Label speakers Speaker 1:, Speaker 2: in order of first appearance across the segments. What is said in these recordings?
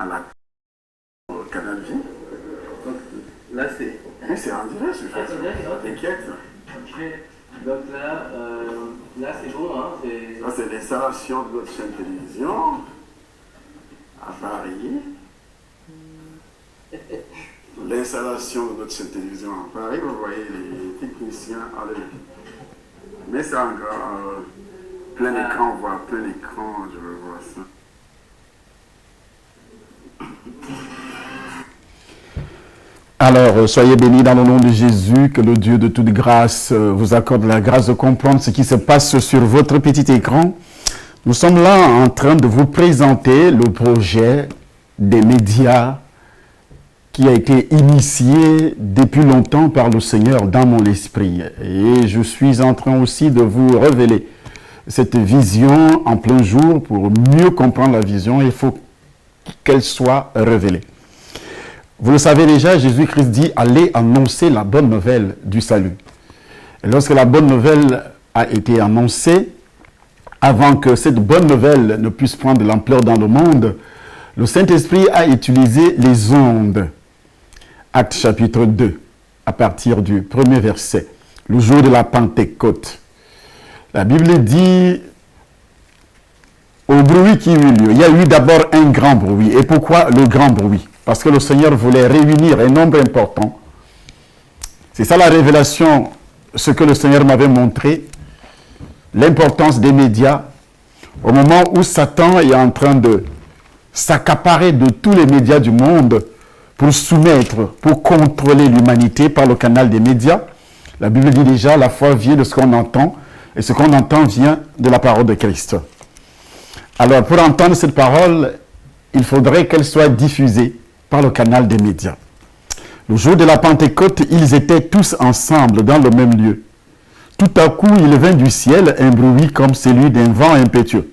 Speaker 1: à la au Canal Vie.
Speaker 2: Donc là c'est...
Speaker 1: Oui, c'est en direct, je fais ça. T'inquiète.
Speaker 2: Ok. Donc là c'est bon, hein.
Speaker 1: Ça c'est l'installation de notre chaîne télévision à Paris. L'installation de notre chaîne télévision à Paris, vous voyez les techniciens à l'œil. Mais c'est encore plein écran, on voit plein écran, je veux voir ça.
Speaker 3: Alors, soyez bénis dans le nom de Jésus, que le Dieu de toute grâce vous accorde la grâce de comprendre ce qui se passe sur votre petit écran. Nous sommes là en train de vous présenter le projet des médias qui a été initié depuis longtemps par le Seigneur dans mon esprit. Et je suis en train aussi de vous révéler cette vision en plein jour. Pour mieux comprendre la vision, il faut qu'elle soit révélée. Vous le savez déjà, Jésus-Christ dit « Allez annoncer la bonne nouvelle du salut ». Et lorsque la bonne nouvelle a été annoncée, avant que cette bonne nouvelle ne puisse prendre de l'ampleur dans le monde, le Saint-Esprit a utilisé les ondes. Actes chapitre 2, à partir du premier verset, le jour de la Pentecôte. La Bible dit, au bruit qui eut lieu, il y a eu d'abord un grand bruit. Et pourquoi le grand bruit? Parce que le Seigneur voulait réunir un nombre important. C'est ça la révélation, ce que le Seigneur m'avait montré, l'importance des médias, au moment où Satan est en train de s'accaparer de tous les médias du monde pour soumettre, pour contrôler l'humanité par le canal des médias. La Bible dit déjà, la foi vient de ce qu'on entend, et ce qu'on entend vient de la parole de Christ. Alors, pour entendre cette parole, il faudrait qu'elle soit diffusée par le canal des médias. Le jour de la Pentecôte, ils étaient tous ensemble dans le même lieu. Tout à coup, il vint du ciel un bruit comme celui d'un vent impétueux.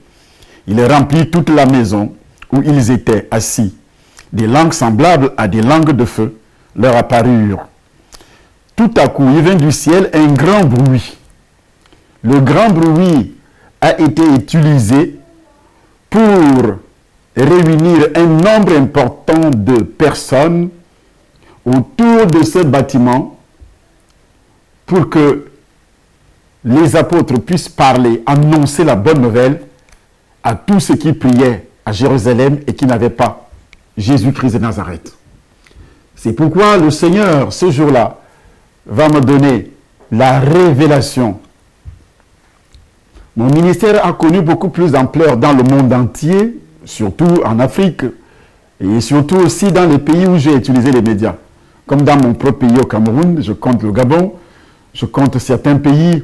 Speaker 3: Il remplit toute la maison où ils étaient assis. Des langues semblables à des langues de feu leur apparurent. Tout à coup, il vint du ciel un grand bruit. Le grand bruit a été utilisé pour réunir un nombre important de personnes autour de ce bâtiment pour que les apôtres puissent parler, annoncer la bonne nouvelle à tous ceux qui priaient à Jérusalem et qui n'avaient pas Jésus-Christ de Nazareth. C'est pourquoi le Seigneur, ce jour-là, va me donner la révélation. Mon ministère a connu beaucoup plus d'ampleur dans le monde entier, surtout en Afrique, et surtout aussi dans les pays où j'ai utilisé les médias. Comme dans mon propre pays au Cameroun, je compte le Gabon, je compte certains pays.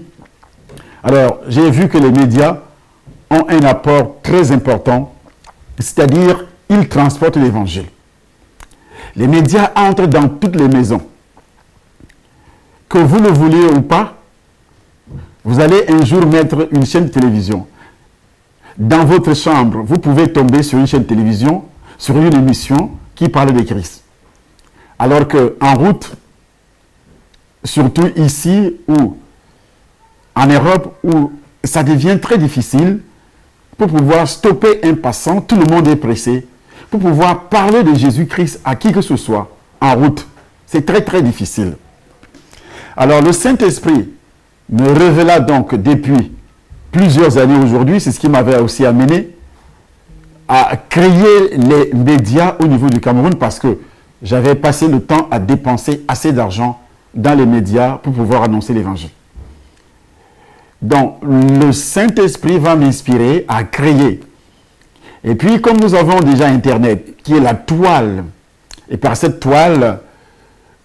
Speaker 3: Alors, j'ai vu que les médias ont un apport très important, c'est-à-dire, ils transportent l'évangile. Les médias entrent dans toutes les maisons. Que vous le vouliez ou pas, vous allez un jour mettre une chaîne de télévision. Dans votre chambre, vous pouvez tomber sur une chaîne de télévision, sur une émission qui parle de Christ. Alors qu'en route, surtout ici ou en Europe, où ça devient très difficile, pour pouvoir stopper un passant, tout le monde est pressé, pour pouvoir parler de Jésus-Christ à qui que ce soit, en route. C'est très très difficile. Alors le Saint-Esprit me révéla donc depuis plusieurs années aujourd'hui, c'est ce qui m'avait aussi amené à créer les médias au niveau du Cameroun parce que j'avais passé le temps à dépenser assez d'argent dans les médias pour pouvoir annoncer l'évangile. Donc, le Saint-Esprit va m'inspirer à créer. Et puis, comme nous avons déjà Internet, qui est la toile, et par cette toile,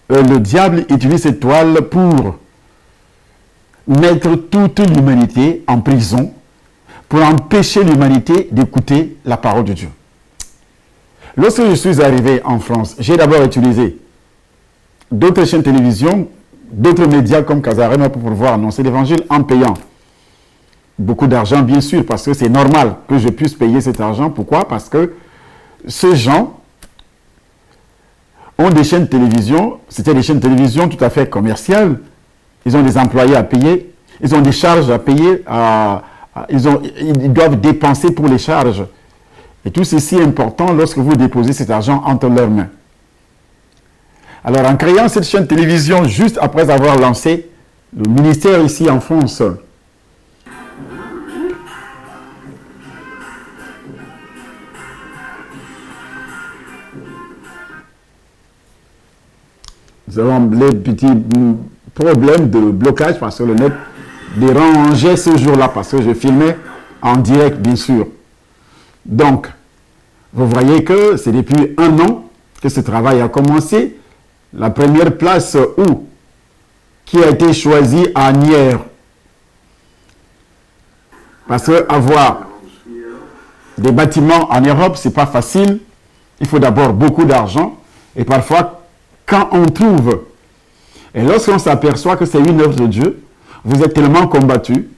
Speaker 3: le diable utilise cette toile pour mettre toute l'humanité en prison, pour empêcher l'humanité d'écouter la parole de Dieu. Lorsque je suis arrivé en France, j'ai d'abord utilisé d'autres chaînes de télévision, d'autres médias comme Casarema pour pouvoir annoncer l'évangile en payant beaucoup d'argent, bien sûr, parce que c'est normal que je puisse payer cet argent. Pourquoi? Parce que ces gens ont des chaînes de télévision, c'était des chaînes de télévision tout à fait commerciales, ils ont des employés à payer, ils ont des charges à payer, ils doivent dépenser pour les charges. Et tout ceci est important lorsque vous déposez cet argent entre leurs mains. Alors, en créant cette chaîne de télévision, juste après avoir lancé le ministère ici en France, nous avons les petits problèmes de blocage parce que le net dérangeait ce jour-là, parce que je filmais en direct, bien sûr. Donc, vous voyez que c'est depuis 1 an que ce travail a commencé. La première place qui a été choisie à Nières. Parce qu'avoir des bâtiments en Europe, ce n'est pas facile. Il faut d'abord beaucoup d'argent. Et parfois, quand on trouve, et lorsqu'on s'aperçoit que c'est une œuvre de Dieu, vous êtes tellement combattu.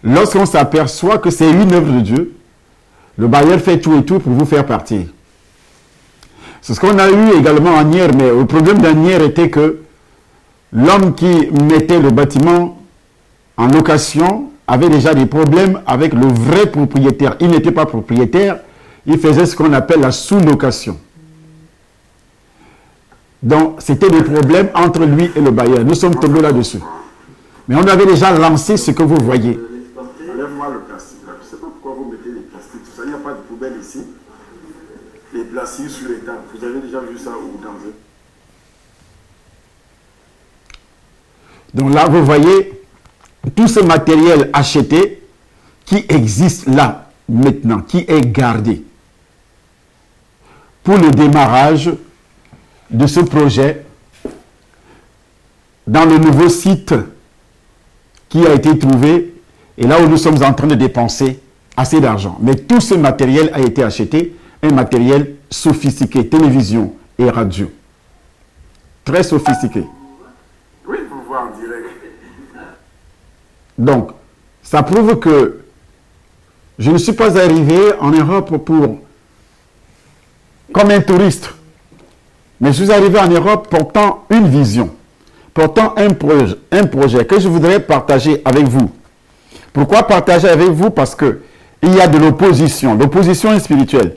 Speaker 3: Lorsqu'on s'aperçoit que c'est une œuvre de Dieu, le bailleur fait tout et tout pour vous faire partir. C'est ce qu'on a eu également en Nières, mais le problème d'en Nières était que l'homme qui mettait le bâtiment en location avait déjà des problèmes avec le vrai propriétaire. Il n'était pas propriétaire, il faisait ce qu'on appelle la sous-location. Donc, c'était des problèmes entre lui et le bailleur. Nous sommes tombés là-dessus. Mais on avait déjà lancé ce que vous voyez.
Speaker 1: Enlève-moi le plastique là. Je ne sais pas pourquoi vous mettez les plastiques. Tout ça, il n'y a pas de poubelle ici. Les plastiques sur les tables. Vous avez déjà vu ça ou dans un...
Speaker 3: Donc là, vous voyez tout ce matériel acheté qui existe là, maintenant, qui est gardé pour le démarrage de ce projet dans le nouveau site qui a été trouvé et là où nous sommes en train de dépenser assez d'argent. Mais tout ce matériel a été acheté, un matériel sophistiqué, télévision et radio. Très sophistiqué.
Speaker 1: Oui, vous voir en direct.
Speaker 3: Donc, ça prouve que je ne suis pas arrivé en Europe comme un touriste. Mais je suis arrivé en Europe portant une vision, portant un projet que je voudrais partager avec vous. Pourquoi partager avec vous? Parce qu'il y a de l'opposition. L'opposition est spirituelle.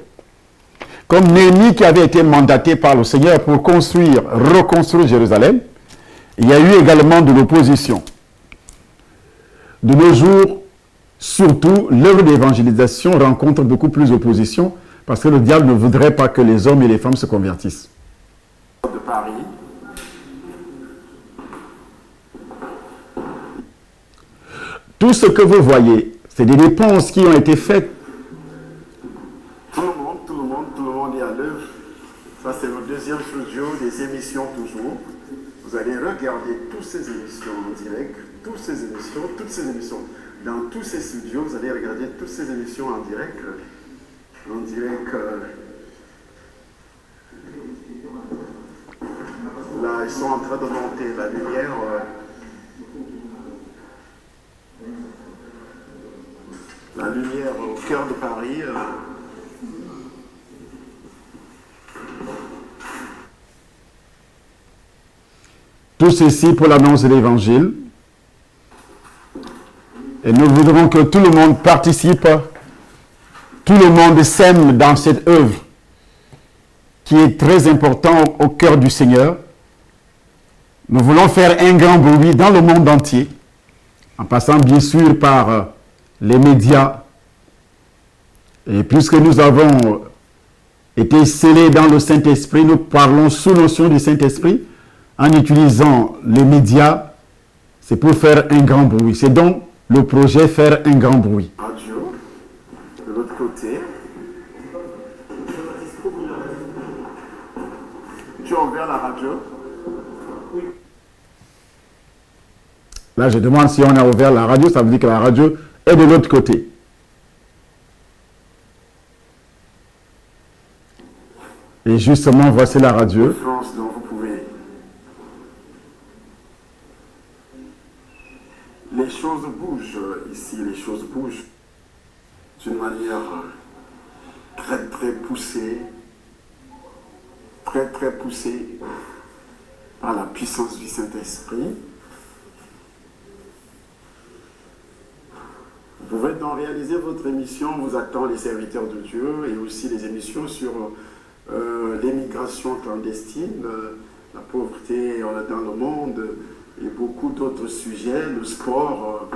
Speaker 3: Comme Néhémie qui avait été mandaté par le Seigneur pour reconstruire Jérusalem, il y a eu également de l'opposition. De nos jours, surtout, l'œuvre d'évangélisation rencontre beaucoup plus d'opposition parce que le diable ne voudrait pas que les hommes et les femmes se convertissent.
Speaker 1: De Paris.
Speaker 3: Tout ce que vous voyez, c'est des dépenses qui ont été faites.
Speaker 1: Tout le monde est à l'œuvre. Ça, c'est le deuxième studio des émissions toujours. Vous allez regarder toutes ces émissions en direct, toutes ces émissions. Dans tous ces studios, vous allez regarder toutes ces émissions en direct. Là, ils sont en train de monter la lumière. La lumière au cœur de Paris.
Speaker 3: Tout ceci pour l'annonce de l'Évangile. Et nous voudrons que tout le monde participe, tout le monde s'aime dans cette œuvre qui est très importante au cœur du Seigneur. Nous voulons faire un grand bruit dans le monde entier, en passant bien sûr par les médias. Et puisque nous avons été scellés dans le Saint-Esprit, nous parlons sous notion du Saint-Esprit, en utilisant les médias, c'est pour faire un grand bruit. C'est donc le projet faire un grand bruit.
Speaker 1: Radio, de l'autre côté. Tu as ouvert la radio?
Speaker 3: Là, je demande si on a ouvert la radio, ça veut dire que la radio est de l'autre côté. Et justement, voici la radio.
Speaker 1: France, donc vous pouvez. Les choses bougent ici, les choses bougent d'une manière très très poussée, très poussée par la puissance du Saint-Esprit. Vous pouvez donc réaliser votre émission, vous attend les serviteurs de Dieu et aussi les émissions sur l'émigration clandestine, la pauvreté dans le monde et beaucoup d'autres sujets, le sport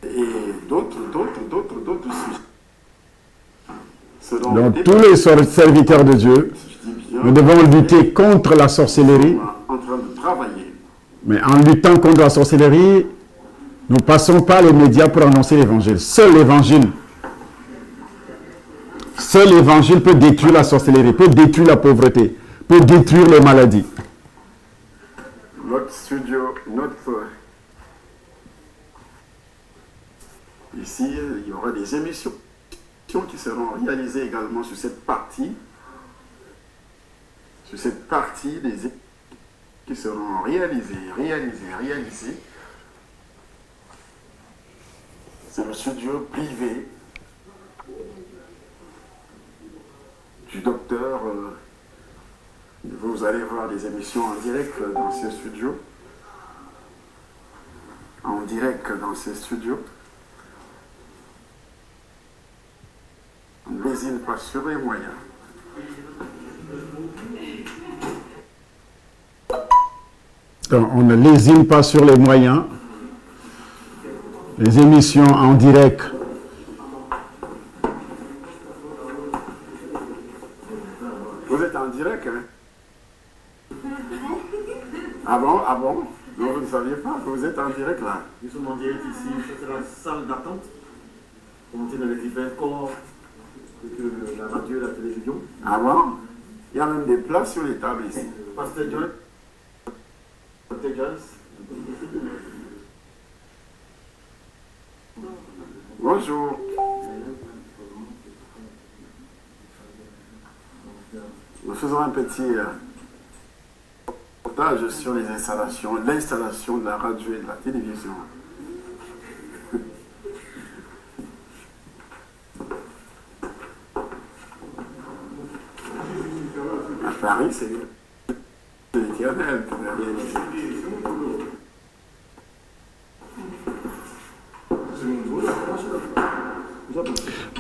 Speaker 1: et d'autres sujets.
Speaker 3: Donc tous les serviteurs de Dieu, nous devons lutter contre la sorcellerie.
Speaker 1: En train de travailler.
Speaker 3: Mais en luttant contre la sorcellerie, nous ne passons pas les médias pour annoncer l'évangile. Seul l'évangile peut détruire la sorcellerie, peut détruire la pauvreté, peut détruire les maladies.
Speaker 1: Notre studio, ici, il y aura des émissions qui seront réalisées également sur cette partie. Sur cette partie, des qui seront réalisées. C'est le studio privé du docteur. Vous allez voir des émissions en direct dans ces studios. On ne lésine pas sur les moyens.
Speaker 3: On ne lésine pas sur les moyens. Les émissions en direct.
Speaker 1: Vous êtes en direct, hein? Ah bon? Non, vous ne saviez pas que vous êtes en direct là.
Speaker 4: Nous sommes en direct ici, c'est la salle d'attente. On est dans les divers corps de la radio et la télévision.
Speaker 1: Ah bon? Il y a même des plats sur les tables ici.
Speaker 4: Pasteur John.
Speaker 1: Bonjour. Nous faisons un petit reportage sur l'installation de la radio et de la télévision. À Paris, c'est l'éternel qui l'a réalisé.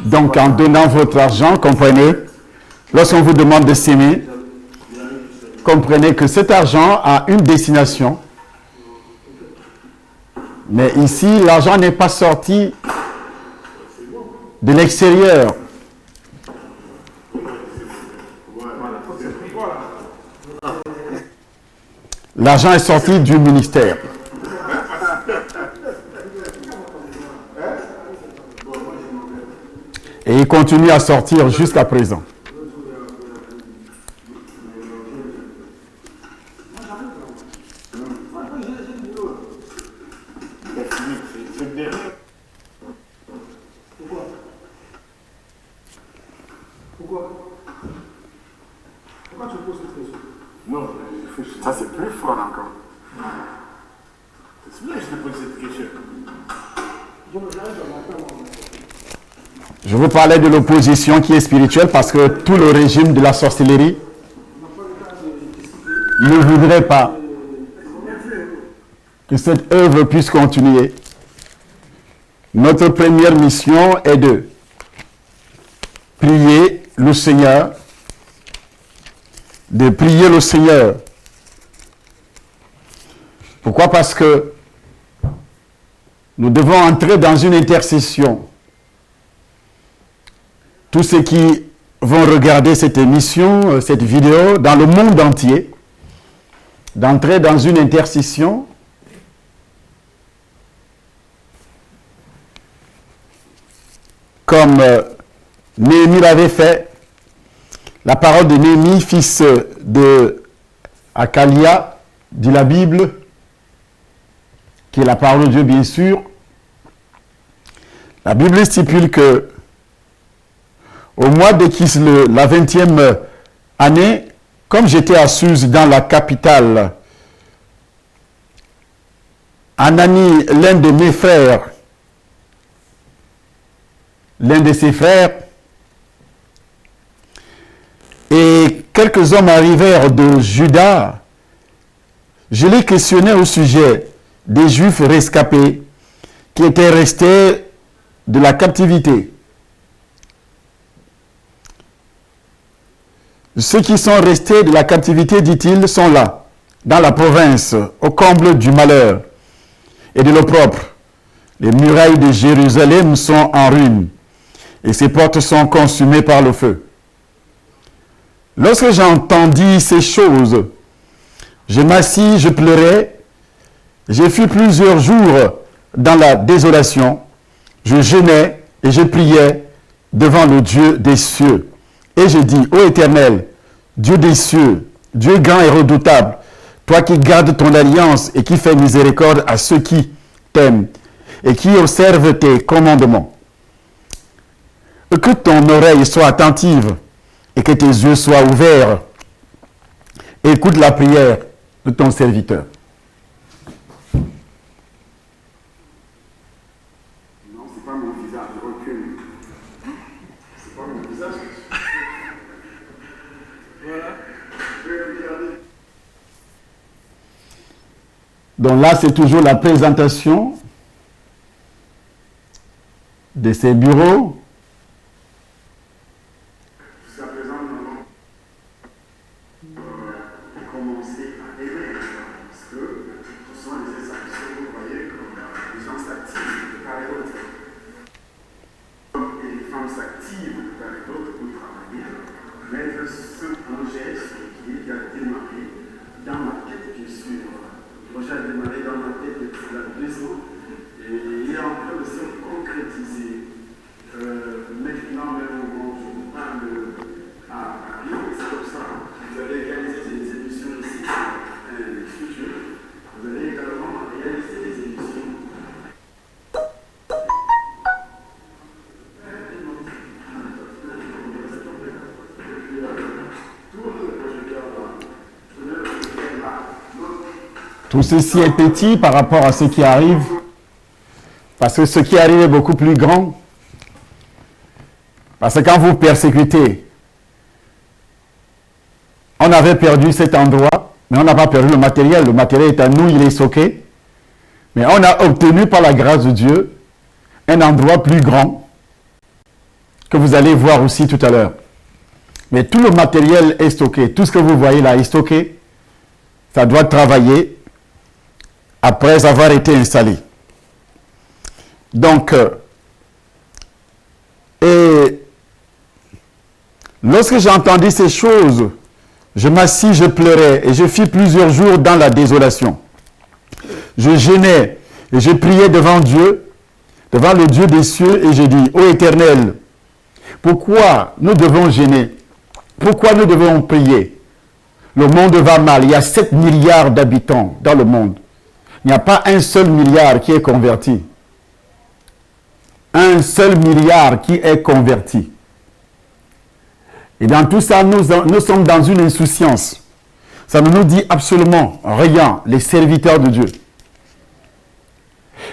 Speaker 3: Donc, en donnant votre argent, comprenez, lorsqu'on vous demande de s'aimer, comprenez que cet argent a une destination. Mais ici, l'argent n'est pas sorti de l'extérieur. L'argent est sorti du ministère. Et il continue à sortir jusqu'à présent.
Speaker 4: Pourquoi tu poses cette question?
Speaker 1: Non, ça c'est plus fort encore.
Speaker 4: C'est bien que je te pose cette question.
Speaker 3: Je vous parlais de l'opposition qui est spirituelle parce que tout le régime de la sorcellerie ne voudrait pas que cette œuvre puisse continuer. Notre première mission est de prier le Seigneur, Pourquoi? Parce que nous devons entrer dans une intercession. Tous ceux qui vont regarder cette émission, cette vidéo, dans le monde entier, d'entrer dans une intercession comme Néhémie l'avait fait. La parole de Néhémie, fils de Hakalia, dit la Bible, qui est la parole de Dieu bien sûr. La Bible stipule que au mois de Kislev, la 20e année, comme j'étais à Suse, dans la capitale, Anani, l'un de mes frères, l'un de ses frères, et quelques hommes arrivèrent de Juda. Je les questionnais au sujet des Juifs rescapés qui étaient restés de la captivité. Ceux qui sont restés de la captivité, dit-il, sont là, dans la province, au comble du malheur et de l'opprobre. Les murailles de Jérusalem sont en ruine et ses portes sont consumées par le feu. Lorsque j'entendis ces choses, je m'assis, je pleurais, j'ai fui plusieurs jours dans la désolation, je jeûnais et je priais devant le Dieu des cieux. Et je dis, ô Éternel, Dieu des cieux, Dieu grand et redoutable, toi qui gardes ton alliance et qui fais miséricorde à ceux qui t'aiment et qui observent tes commandements. Que ton oreille soit attentive et que tes yeux soient ouverts. Écoute la prière de ton serviteur.
Speaker 1: Non, c'est pas mon visage, je recule. C'est pas mon visage. Voilà. Je vais regarder.
Speaker 3: Donc là, c'est toujours la présentation de ces bureaux.
Speaker 1: Jusqu'à présent, nous avons commencé à aimer, parce que ce sont les institutions, vous voyez, comme les gens s'activent de part et d'autre. Et les femmes s'activent de part et d'autre pour travailler, mettre ce projet qui a démarré dans ma tête, bien sûr. Le projet a démarré dans ma tête depuis la 2 ans, et il est en train de se concrétiser. Maintenant, même où je vous parle à Lyon, c'est comme ça. Vous allez réaliser des émissions ici, les structures. Vous allez également réaliser des émissions.
Speaker 3: Tout ceci est petit par rapport à ce qui arrive, parce que ce qui arrive est beaucoup plus grand. Parce que quand vous persécutez, on avait perdu cet endroit, mais on n'a pas perdu le matériel. Le matériel est à nous, il est stocké. Mais on a obtenu par la grâce de Dieu un endroit plus grand que vous allez voir aussi tout à l'heure. Mais tout le matériel est stocké. Tout ce que vous voyez là est stocké. Ça doit travailler après avoir été installé. Donc, lorsque j'ai entendu ces choses, je m'assis, je pleurais et je fis plusieurs jours dans la désolation. Je jeûnais et je priais devant Dieu, devant le Dieu des cieux, et je dis, ô Éternel, pourquoi nous devons jeûner? Pourquoi nous devons prier? Le monde va mal. Il y a 7 milliards d'habitants dans le monde. Il n'y a pas un seul milliard qui est converti. Un seul milliard qui est converti. Et dans tout ça, nous sommes dans une insouciance. Ça ne nous dit absolument rien, les serviteurs de Dieu.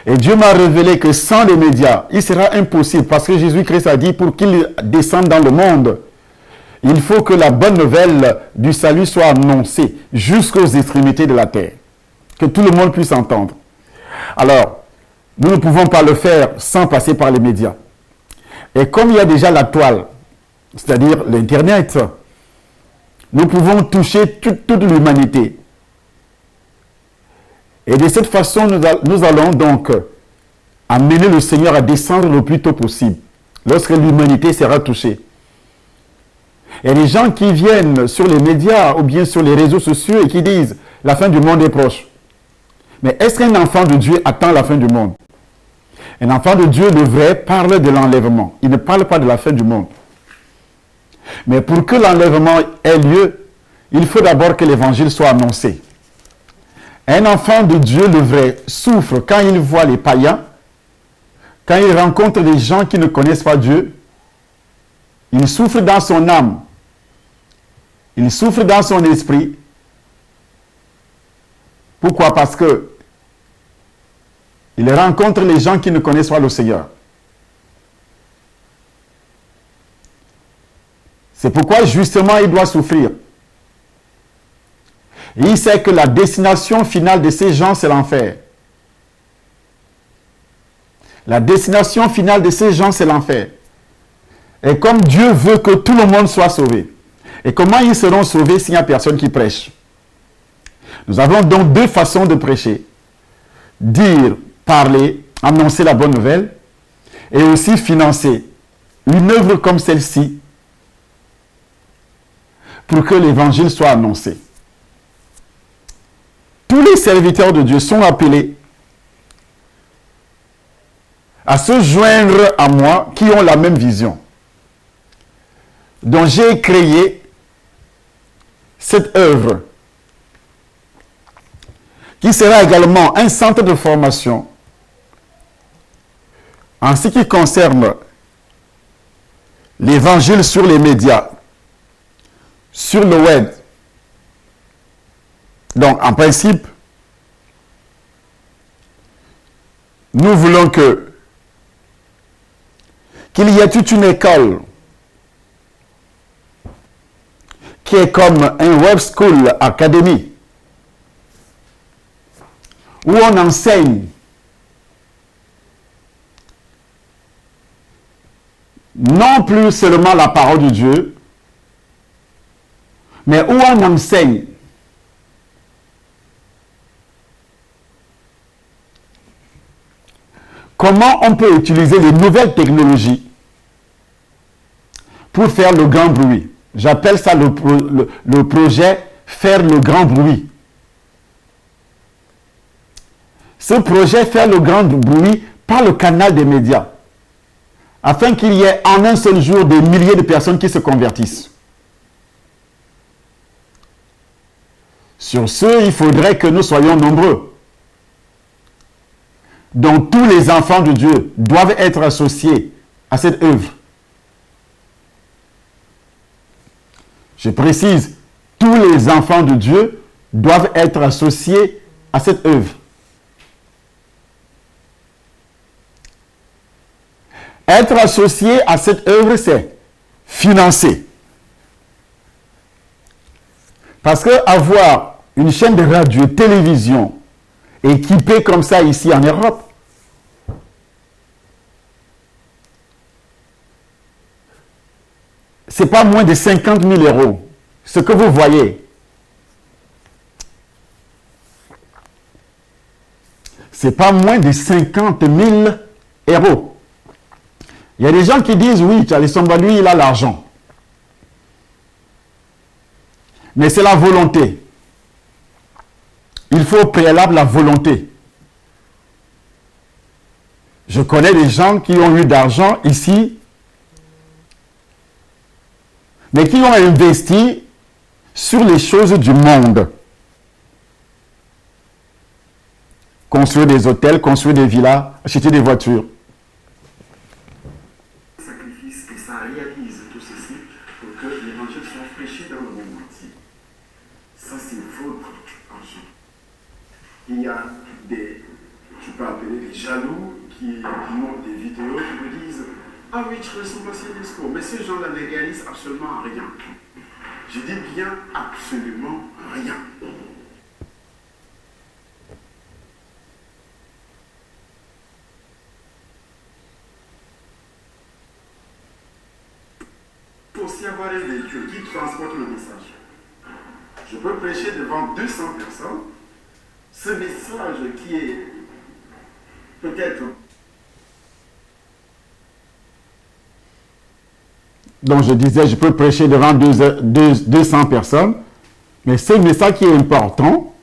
Speaker 3: Et Dieu m'a révélé que sans les médias, il sera impossible, parce que Jésus-Christ a dit, pour qu'il descende dans le monde, il faut que la bonne nouvelle du salut soit annoncée jusqu'aux extrémités de la terre. Que tout le monde puisse entendre. Alors, nous ne pouvons pas le faire sans passer par les médias. Et comme il y a déjà la toile, c'est-à-dire l'Internet, nous pouvons toucher toute l'humanité. Et de cette façon, nous allons donc amener le Seigneur à descendre le plus tôt possible, lorsque l'humanité sera touchée. Et les gens qui viennent sur les médias ou bien sur les réseaux sociaux et qui disent « la fin du monde est proche ». Mais est-ce qu'un enfant de Dieu attend la fin du monde? Un enfant de Dieu, le vrai, parle de l'enlèvement. Il ne parle pas de la fin du monde. Mais pour que l'enlèvement ait lieu, il faut d'abord que l'évangile soit annoncé. Un enfant de Dieu, le vrai, souffre quand il voit les païens, quand il rencontre des gens qui ne connaissent pas Dieu. Il souffre dans son âme. Il souffre dans son esprit. Pourquoi? Parce que il rencontre les gens qui ne connaissent pas le Seigneur. C'est pourquoi justement il doit souffrir. Et il sait que la destination finale de ces gens, c'est l'enfer. La destination finale de ces gens, c'est l'enfer. Et comme Dieu veut que tout le monde soit sauvé, et comment ils seront sauvés s'il n'y a personne qui prêche? Nous avons donc deux façons de prêcher. Dire, parler, annoncer la bonne nouvelle, et aussi financer une œuvre comme celle-ci pour que l'évangile soit annoncé. Tous les serviteurs de Dieu sont appelés à se joindre à moi qui ont la même vision. Donc j'ai créé cette œuvre qui sera également un centre de formation en ce qui concerne l'évangile sur les médias, sur le web. Donc, en principe, nous voulons qu'il y ait toute une école qui est comme un web school academy où on enseigne non plus seulement la parole de Dieu, mais où on enseigne comment on peut utiliser les nouvelles technologies pour faire le grand bruit. J'appelle ça le projet « Faire le grand bruit ». Ce projet « Faire le grand bruit » par le canal des médias, afin qu'il y ait en un seul jour des milliers de personnes qui se convertissent. Sur ce, il faudrait que nous soyons nombreux. Donc tous les enfants de Dieu doivent être associés à cette œuvre. Je précise, tous les enfants de Dieu doivent être associés à cette œuvre. Être associé à cette œuvre, c'est financer. Parce que avoir une chaîne de radio, télévision, équipée comme ça ici en Europe, c'est pas moins de 50 000 euros. Ce que vous voyez, c'est pas moins de 50 000 euros. Il y a des gens qui disent, oui, Charlie Somba, lui, il a l'argent. Mais c'est la volonté. Il faut au préalable la volonté. Je connais des gens qui ont eu d'argent ici, mais qui ont investi sur les choses du monde. Construire des hôtels, construire des villas, acheter des voitures.
Speaker 1: Sacrifice, et ça réalise tout ceci pour que l'évangile soit prêché dans le monde entier. Ça, c'est votre argent. Il y a des, tu peux appeler des jaloux qui montent des vidéos qui me disent « Ah oui, je ressemble à ces discours ». Mais ces gens-là ne réalisent absolument rien. Je dis bien absolument rien. Il faut aussi avoir un véhicule qui transporte le message. Je peux prêcher devant 200 personnes. Ce message qui est peut-être...
Speaker 3: Donc je disais, je peux prêcher devant 200 personnes, mais ce message qui est important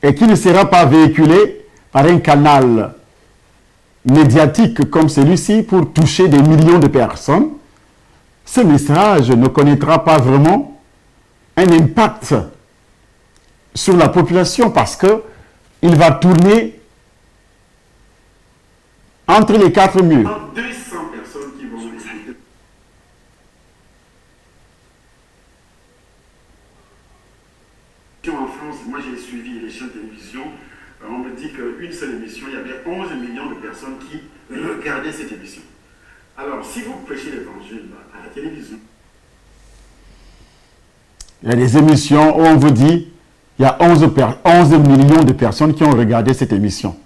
Speaker 3: et qui ne sera pas véhiculé par un canal médiatique comme celui-ci pour toucher des millions de personnes, ce message ne connaîtra pas vraiment un impact sur la population parce que il va tourner entre les quatre murs.
Speaker 1: 200 personnes qui vont écouter. En France, moi j'ai suivi les chaînes de télévision, on me dit qu'une seule émission, il y avait 11 millions de personnes qui regardaient cette émission. Alors, si vous prêchez l'évangile à la télévision,
Speaker 3: il y a des émissions où on vous dit il y a 11 millions de personnes qui ont regardé cette émission.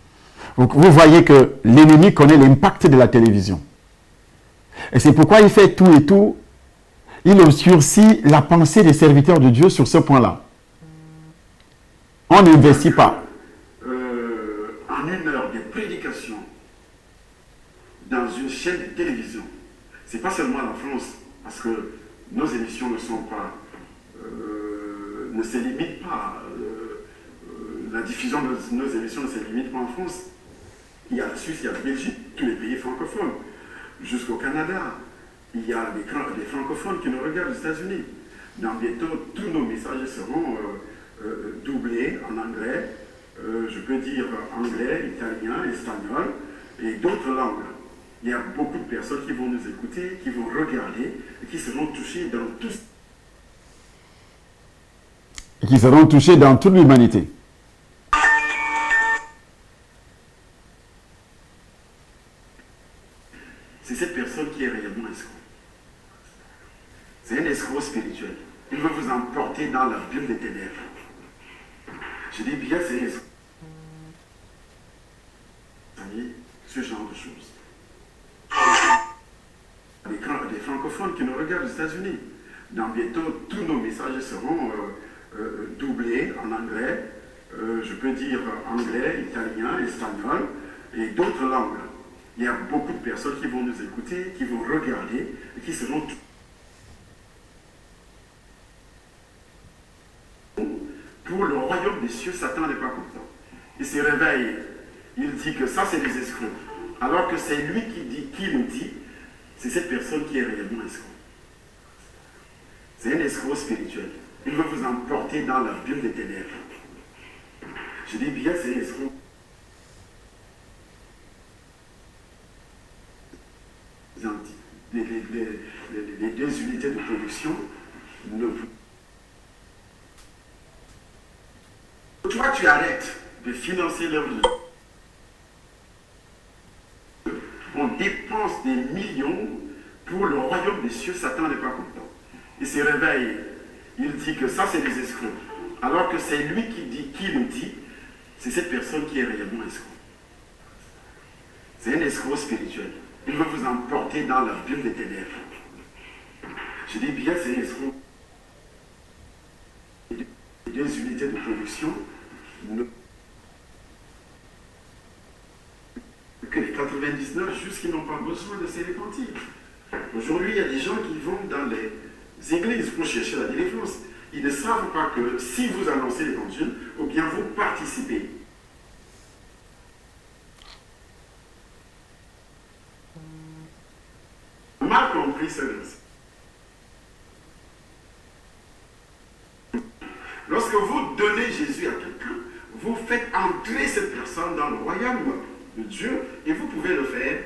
Speaker 3: Vous voyez que l'ennemi connaît l'impact de la télévision. Et c'est pourquoi il fait tout et tout. Il obscurcit la pensée des serviteurs de Dieu sur ce point-là. On n'investit pas.
Speaker 1: En une heure de prédication dans une chaîne de télévision, c'est pas seulement la France, parce que nos émissions ne sont pas, ne se limitent pas, la diffusion de nos émissions ne se limite pas en France. Il y a la Suisse, il y a la Belgique, tous les pays francophones, jusqu'au Canada. Il y a des francophones qui nous regardent aux États-Unis. Dans bientôt, tous nos messages seront doublés en anglais, je peux dire anglais, italien, espagnol et d'autres langues. Il y a beaucoup de personnes qui vont nous écouter, qui vont regarder et qui seront touchées dans tous.
Speaker 3: Qui seront touchés dans toute l'humanité.
Speaker 1: C'est cette personne qui est réellement escroc. C'est un escroc spirituel. Il veut vous emporter dans la bulle des ténèbres. Je dis bien, c'est un escroc. Ce genre de choses. Des francophones qui nous regardent aux États-Unis. Dans bientôt, tous nos messages seront doublés en anglais, je peux dire anglais, italien, espagnol et d'autres langues. Il y a beaucoup de personnes qui vont nous écouter, qui vont regarder et qui seront pour le royaume des cieux. Satan n'est pas content. Il se réveille, il dit que ça c'est des escrocs. Alors que c'est lui qui nous dit, c'est cette personne qui est réellement escroc. C'est un escroc spirituel. Il veut vous emporter dans la bulle des ténèbres. Je dis bien, c'est un escroc. Les deux unités de production ne... Toi, tu arrêtes de financer l'œuvre de Dieu. On dépense des millions pour le royaume des cieux. Satan n'est pas content. Il se réveille, il dit que ça c'est des escrocs. Alors que c'est lui qui nous dit, c'est cette personne qui est réellement escroc. C'est un escroc spirituel. Il veut vous emporter dans la bulle des ténèbres. Je dis bien, c'est un escroc. Les deux unités de production que les 99 juste qui n'ont pas besoin de se repentir. Aujourd'hui, il y a des gens qui vont dans les églises pour chercher la délivrance. Ils ne savent pas que si vous annoncez l'évangile, ou bien vous participez. Mal compris ce verset. Lorsque vous donnez Jésus à quelqu'un, vous faites entrer cette personne dans le royaume de Dieu et vous pouvez le faire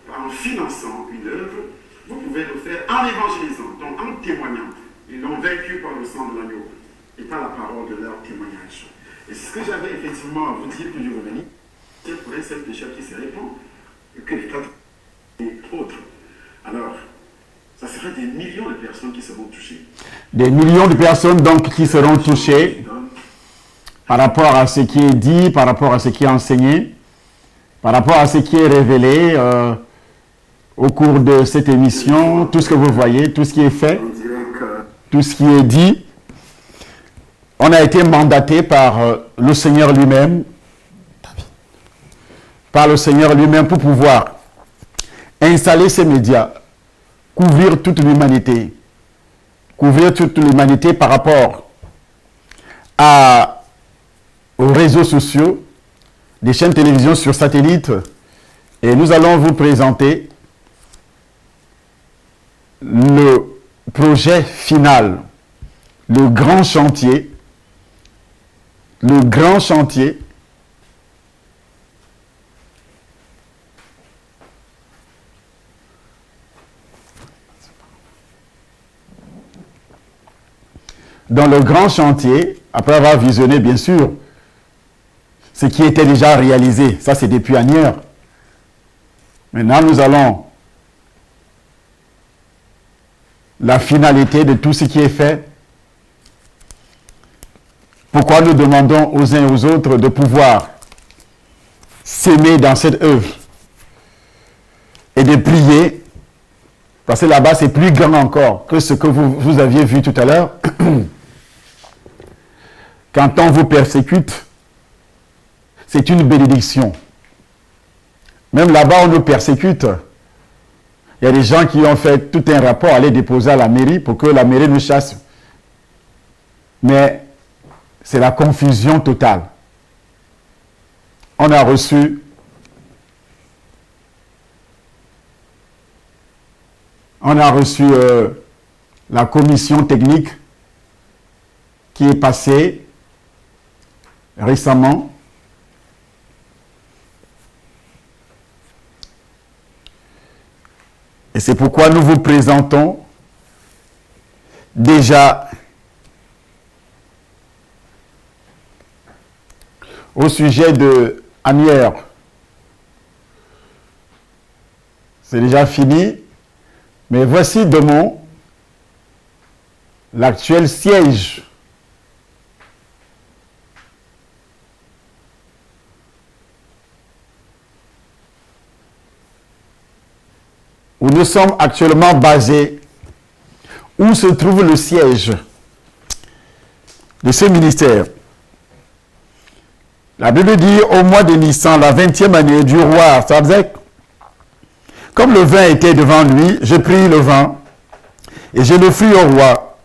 Speaker 1: en finançant une œuvre, vous pouvez le faire en évangélisant, donc en témoignant. Ils l'ont vaincu par le sang de l'agneau et par la parole de leur témoignage. Et c'est ce que j'avais effectivement à vous dire que je revenais. C'est pour un seul pécheur qui se répand que les quatre et autres. Alors, ça serait des millions de personnes qui seront touchées.
Speaker 3: Des millions de personnes donc qui seront touchées par rapport à ce qui est dit, par rapport à ce qui est enseigné, par rapport à ce qui est révélé au cours de cette émission, tout ce que vous voyez, tout ce qui est fait, tout ce qui est dit. On a été mandaté par le Seigneur lui-même, pour pouvoir installer ces médias, couvrir toute l'humanité par rapport aux réseaux sociaux, des chaînes télévision sur satellite. Et nous allons vous présenter le projet final, le grand chantier, dans le grand chantier, après avoir visionné bien sûr ce qui était déjà réalisé, ça c'est depuis Agnières. Maintenant nous allons la finalité de tout ce qui est fait. Pourquoi nous demandons aux uns et aux autres de pouvoir s'aimer dans cette œuvre et de prier, parce que là-bas c'est plus grand encore que ce que vous aviez vu tout à l'heure. Quand on vous persécute, c'est une bénédiction. Même là-bas on nous persécute. Il y a des gens qui ont fait tout un rapport, aller déposer à la mairie pour que la mairie nous chasse. Mais c'est la confusion totale. On a reçu la commission technique qui est passée récemment. Et c'est pourquoi nous vous présentons déjà au sujet de Anières. C'est déjà fini, mais voici demain l'actuel siège. Où nous sommes actuellement basés, où se trouve le siège de ce ministère. La Bible dit au mois de Nissan, la 20e année du roi Sabzek, comme le vin était devant lui, je pris le vin et je le fris au roi.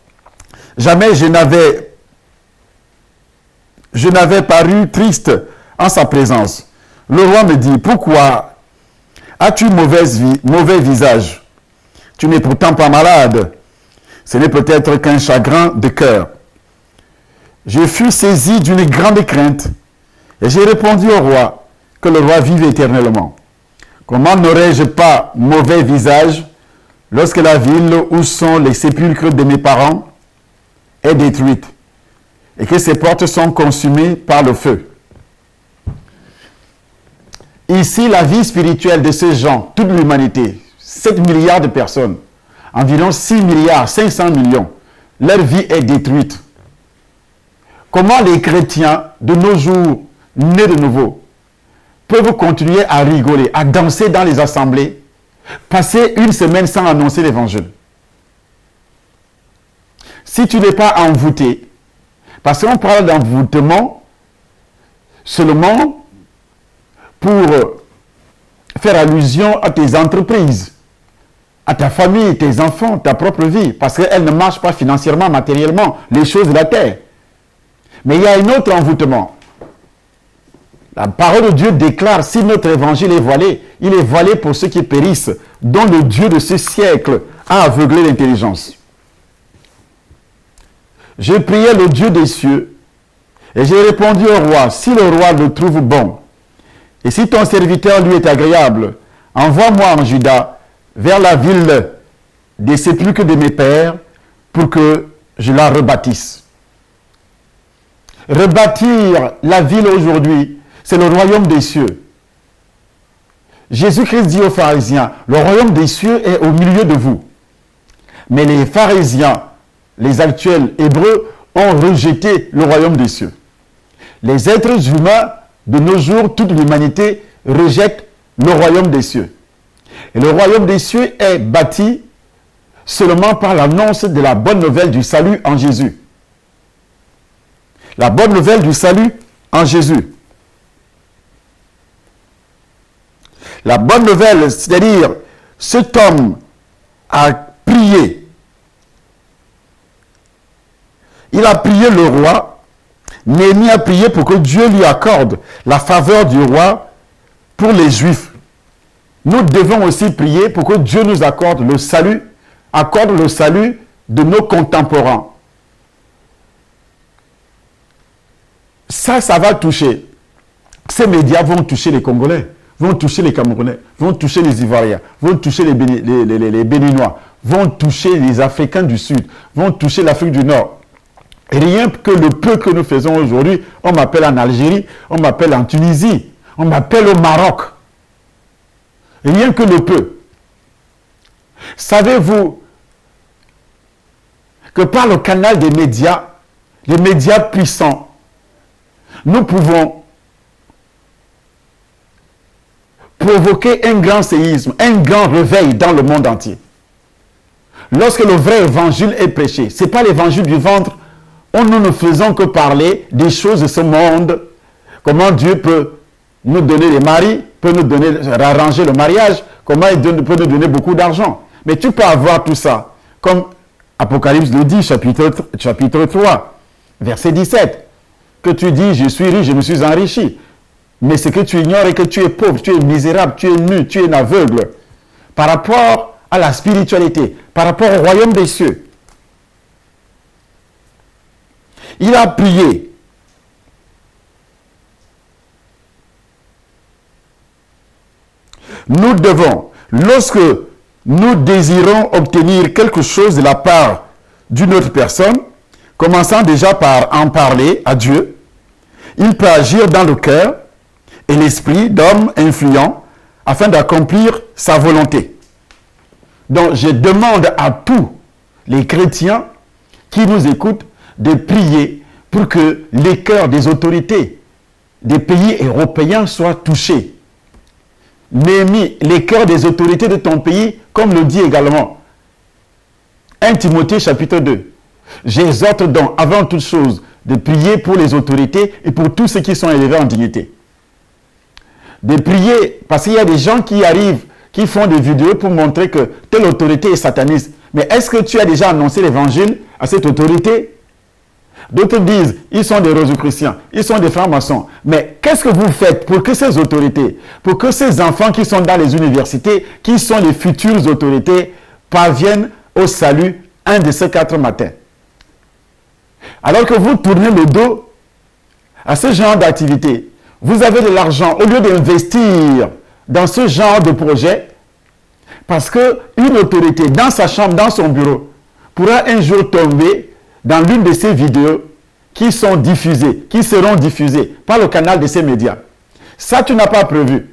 Speaker 3: Jamais je n'avais paru triste en sa présence. Le roi me dit, pourquoi as-tu mauvais visage? Tu n'es pourtant pas malade. Ce n'est peut-être qu'un chagrin de cœur. Je fus saisi d'une grande crainte et j'ai répondu au roi, que le roi vive éternellement. Comment n'aurais-je pas mauvais visage lorsque la ville où sont les sépulcres de mes parents est détruite et que ses portes sont consumées par le feu? Ici, la vie spirituelle de ces gens, toute l'humanité, 7 milliards de personnes, environ 6 milliards, 500 millions, leur vie est détruite. Comment les chrétiens de nos jours, nés de nouveau, peuvent continuer à rigoler, à danser dans les assemblées, passer une semaine sans annoncer l'évangile? Si tu n'es pas envoûté, parce qu'on parle d'envoûtement seulement pour faire allusion à tes entreprises, à ta famille, tes enfants, ta propre vie, parce qu'elle ne marche pas financièrement, matériellement, les choses de la terre. Mais il y a un autre envoûtement. La parole de Dieu déclare, si notre évangile est voilé, il est voilé pour ceux qui périssent, dont le Dieu de ce siècle a aveuglé l'intelligence. J'ai prié le Dieu des cieux, et j'ai répondu au roi, si le roi le trouve bon, et si ton serviteur lui est agréable, envoie-moi en Juda, vers la ville des sépulcres de mes pères, pour que je la rebâtisse. Rebâtir la ville aujourd'hui, c'est le royaume des cieux. Jésus-Christ dit aux pharisiens, le royaume des cieux est au milieu de vous. Mais les pharisiens, les actuels hébreux, ont rejeté le royaume des cieux. Les êtres humains de nos jours, toute l'humanité rejette le royaume des cieux. Et le royaume des cieux est bâti seulement par l'annonce de la bonne nouvelle du salut en Jésus. La bonne nouvelle du salut en Jésus. La bonne nouvelle, c'est-à-dire cet homme a prié. Il a prié le roi. Néhémie a prié pour que Dieu lui accorde la faveur du roi pour les Juifs. Nous devons aussi prier pour que Dieu nous accorde le salut de nos contemporains. Ça va toucher. Ces médias vont toucher les Congolais, vont toucher les Camerounais, vont toucher les Ivoiriens, vont toucher les Béninois, vont toucher les Africains du Sud, vont toucher l'Afrique du Nord. Rien que le peu que nous faisons aujourd'hui, on m'appelle en Algérie, on m'appelle en Tunisie, on m'appelle au Maroc. Rien que le peu. Savez-vous que par le canal des médias, les médias puissants, nous pouvons provoquer un grand séisme, un grand réveil dans le monde entier. Lorsque le vrai évangile est prêché, ce n'est pas l'évangile du ventre, où nous ne faisons que parler des choses de ce monde, comment Dieu peut nous donner des maris, peut nous donner, arranger le mariage, comment il peut nous donner beaucoup d'argent. Mais tu peux avoir tout ça, comme Apocalypse le dit, chapitre 3, verset 17, que tu dis, je suis riche, je me suis enrichi. Mais ce que tu ignores est que tu es pauvre, tu es misérable, tu es nu, tu es aveugle. Par rapport à la spiritualité, par rapport au royaume des cieux. Il a prié. Nous devons, lorsque nous désirons obtenir quelque chose de la part d'une autre personne, commençant déjà par en parler à Dieu, il peut agir dans le cœur et l'esprit d'homme influent afin d'accomplir sa volonté. Donc, je demande à tous les chrétiens qui nous écoutent de prier pour que les cœurs des autorités des pays européens soient touchés. Néhémie, les cœurs des autorités de ton pays, comme le dit également 1 Timothée chapitre 2. J'exhorte donc, avant toute chose, de prier pour les autorités et pour tous ceux qui sont élevés en dignité. De prier, parce qu'il y a des gens qui arrivent, qui font des vidéos pour montrer que telle autorité est sataniste. Mais est-ce que tu as déjà annoncé l'évangile à cette autorité? D'autres disent, ils sont des rosicruciens, ils sont des francs-maçons. Mais qu'est-ce que vous faites pour que ces autorités, pour que ces enfants qui sont dans les universités, qui sont les futures autorités, parviennent au salut un de ces 4 matins? Alors que vous tournez le dos à ce genre d'activité, vous avez de l'argent, au lieu d'investir dans ce genre de projet, parce qu'une autorité, dans sa chambre, dans son bureau, pourra un jour tomber dans l'une de ces vidéos qui sont diffusées, qui seront diffusées par le canal de ces médias. Ça, tu n'as pas prévu.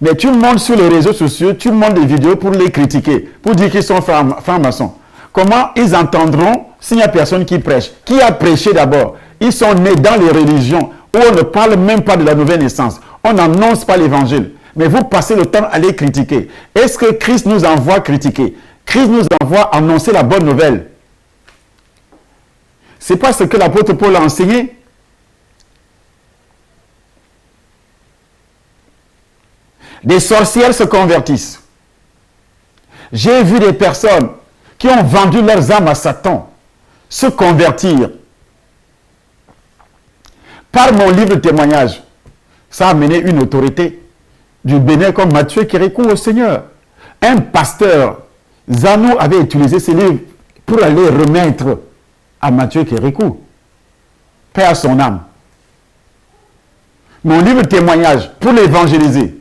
Speaker 3: Mais tu montes sur les réseaux sociaux, tu montes des vidéos pour les critiquer, pour dire qu'ils sont francs-maçons. Comment ils entendront s'il n'y a personne qui prêche? Qui a prêché d'abord? Ils sont nés dans les religions où on ne parle même pas de la nouvelle naissance. On n'annonce pas l'évangile. Mais vous passez le temps à les critiquer. Est-ce que Christ nous envoie critiquer? Christ nous envoie annoncer la bonne nouvelle. Ce n'est pas ce que l'apôtre Paul a enseigné. Des sorcières se convertissent. J'ai vu des personnes qui ont vendu leurs âmes à Satan se convertir. Par mon livre de témoignage, ça a amené une autorité du Bénin comme Mathieu Kérékou au Seigneur. Un pasteur, Zanou, avait utilisé ce livre pour aller remettre à Mathieu Kérékou. Paix à son âme. Mon livre de témoignage pour l'évangéliser.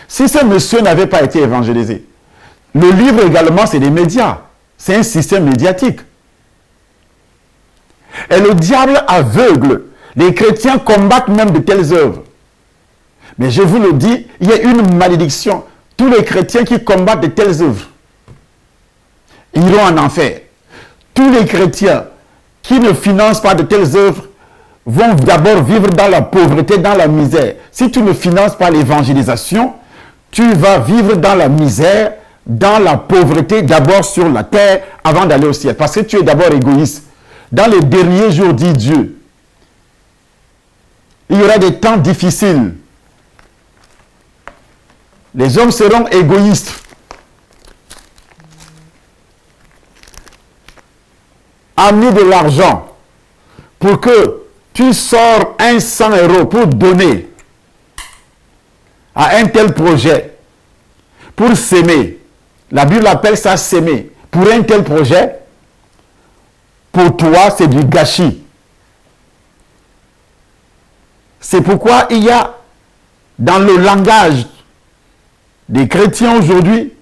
Speaker 3: Si ce monsieur n'avait pas été évangélisé, le livre également, c'est des médias. C'est un système médiatique. Et le diable aveugle. Les chrétiens combattent même de telles œuvres. Mais je vous le dis, il y a une malédiction. Tous les chrétiens qui combattent de telles œuvres iront en enfer. Tous les chrétiens qui ne financent pas de telles œuvres vont d'abord vivre dans la pauvreté, dans la misère. Si tu ne finances pas l'évangélisation, tu vas vivre dans la misère, dans la pauvreté, d'abord sur la terre, avant d'aller au ciel. Parce que tu es d'abord égoïste. Dans les derniers jours, dit Dieu, il y aura des temps difficiles. Les hommes seront égoïstes. Amener de l'argent pour que tu sors 100 € pour donner à un tel projet, pour s'aimer. La Bible appelle ça s'aimer. Pour un tel projet, pour toi, c'est du gâchis. C'est pourquoi il y a dans le langage des chrétiens aujourd'hui,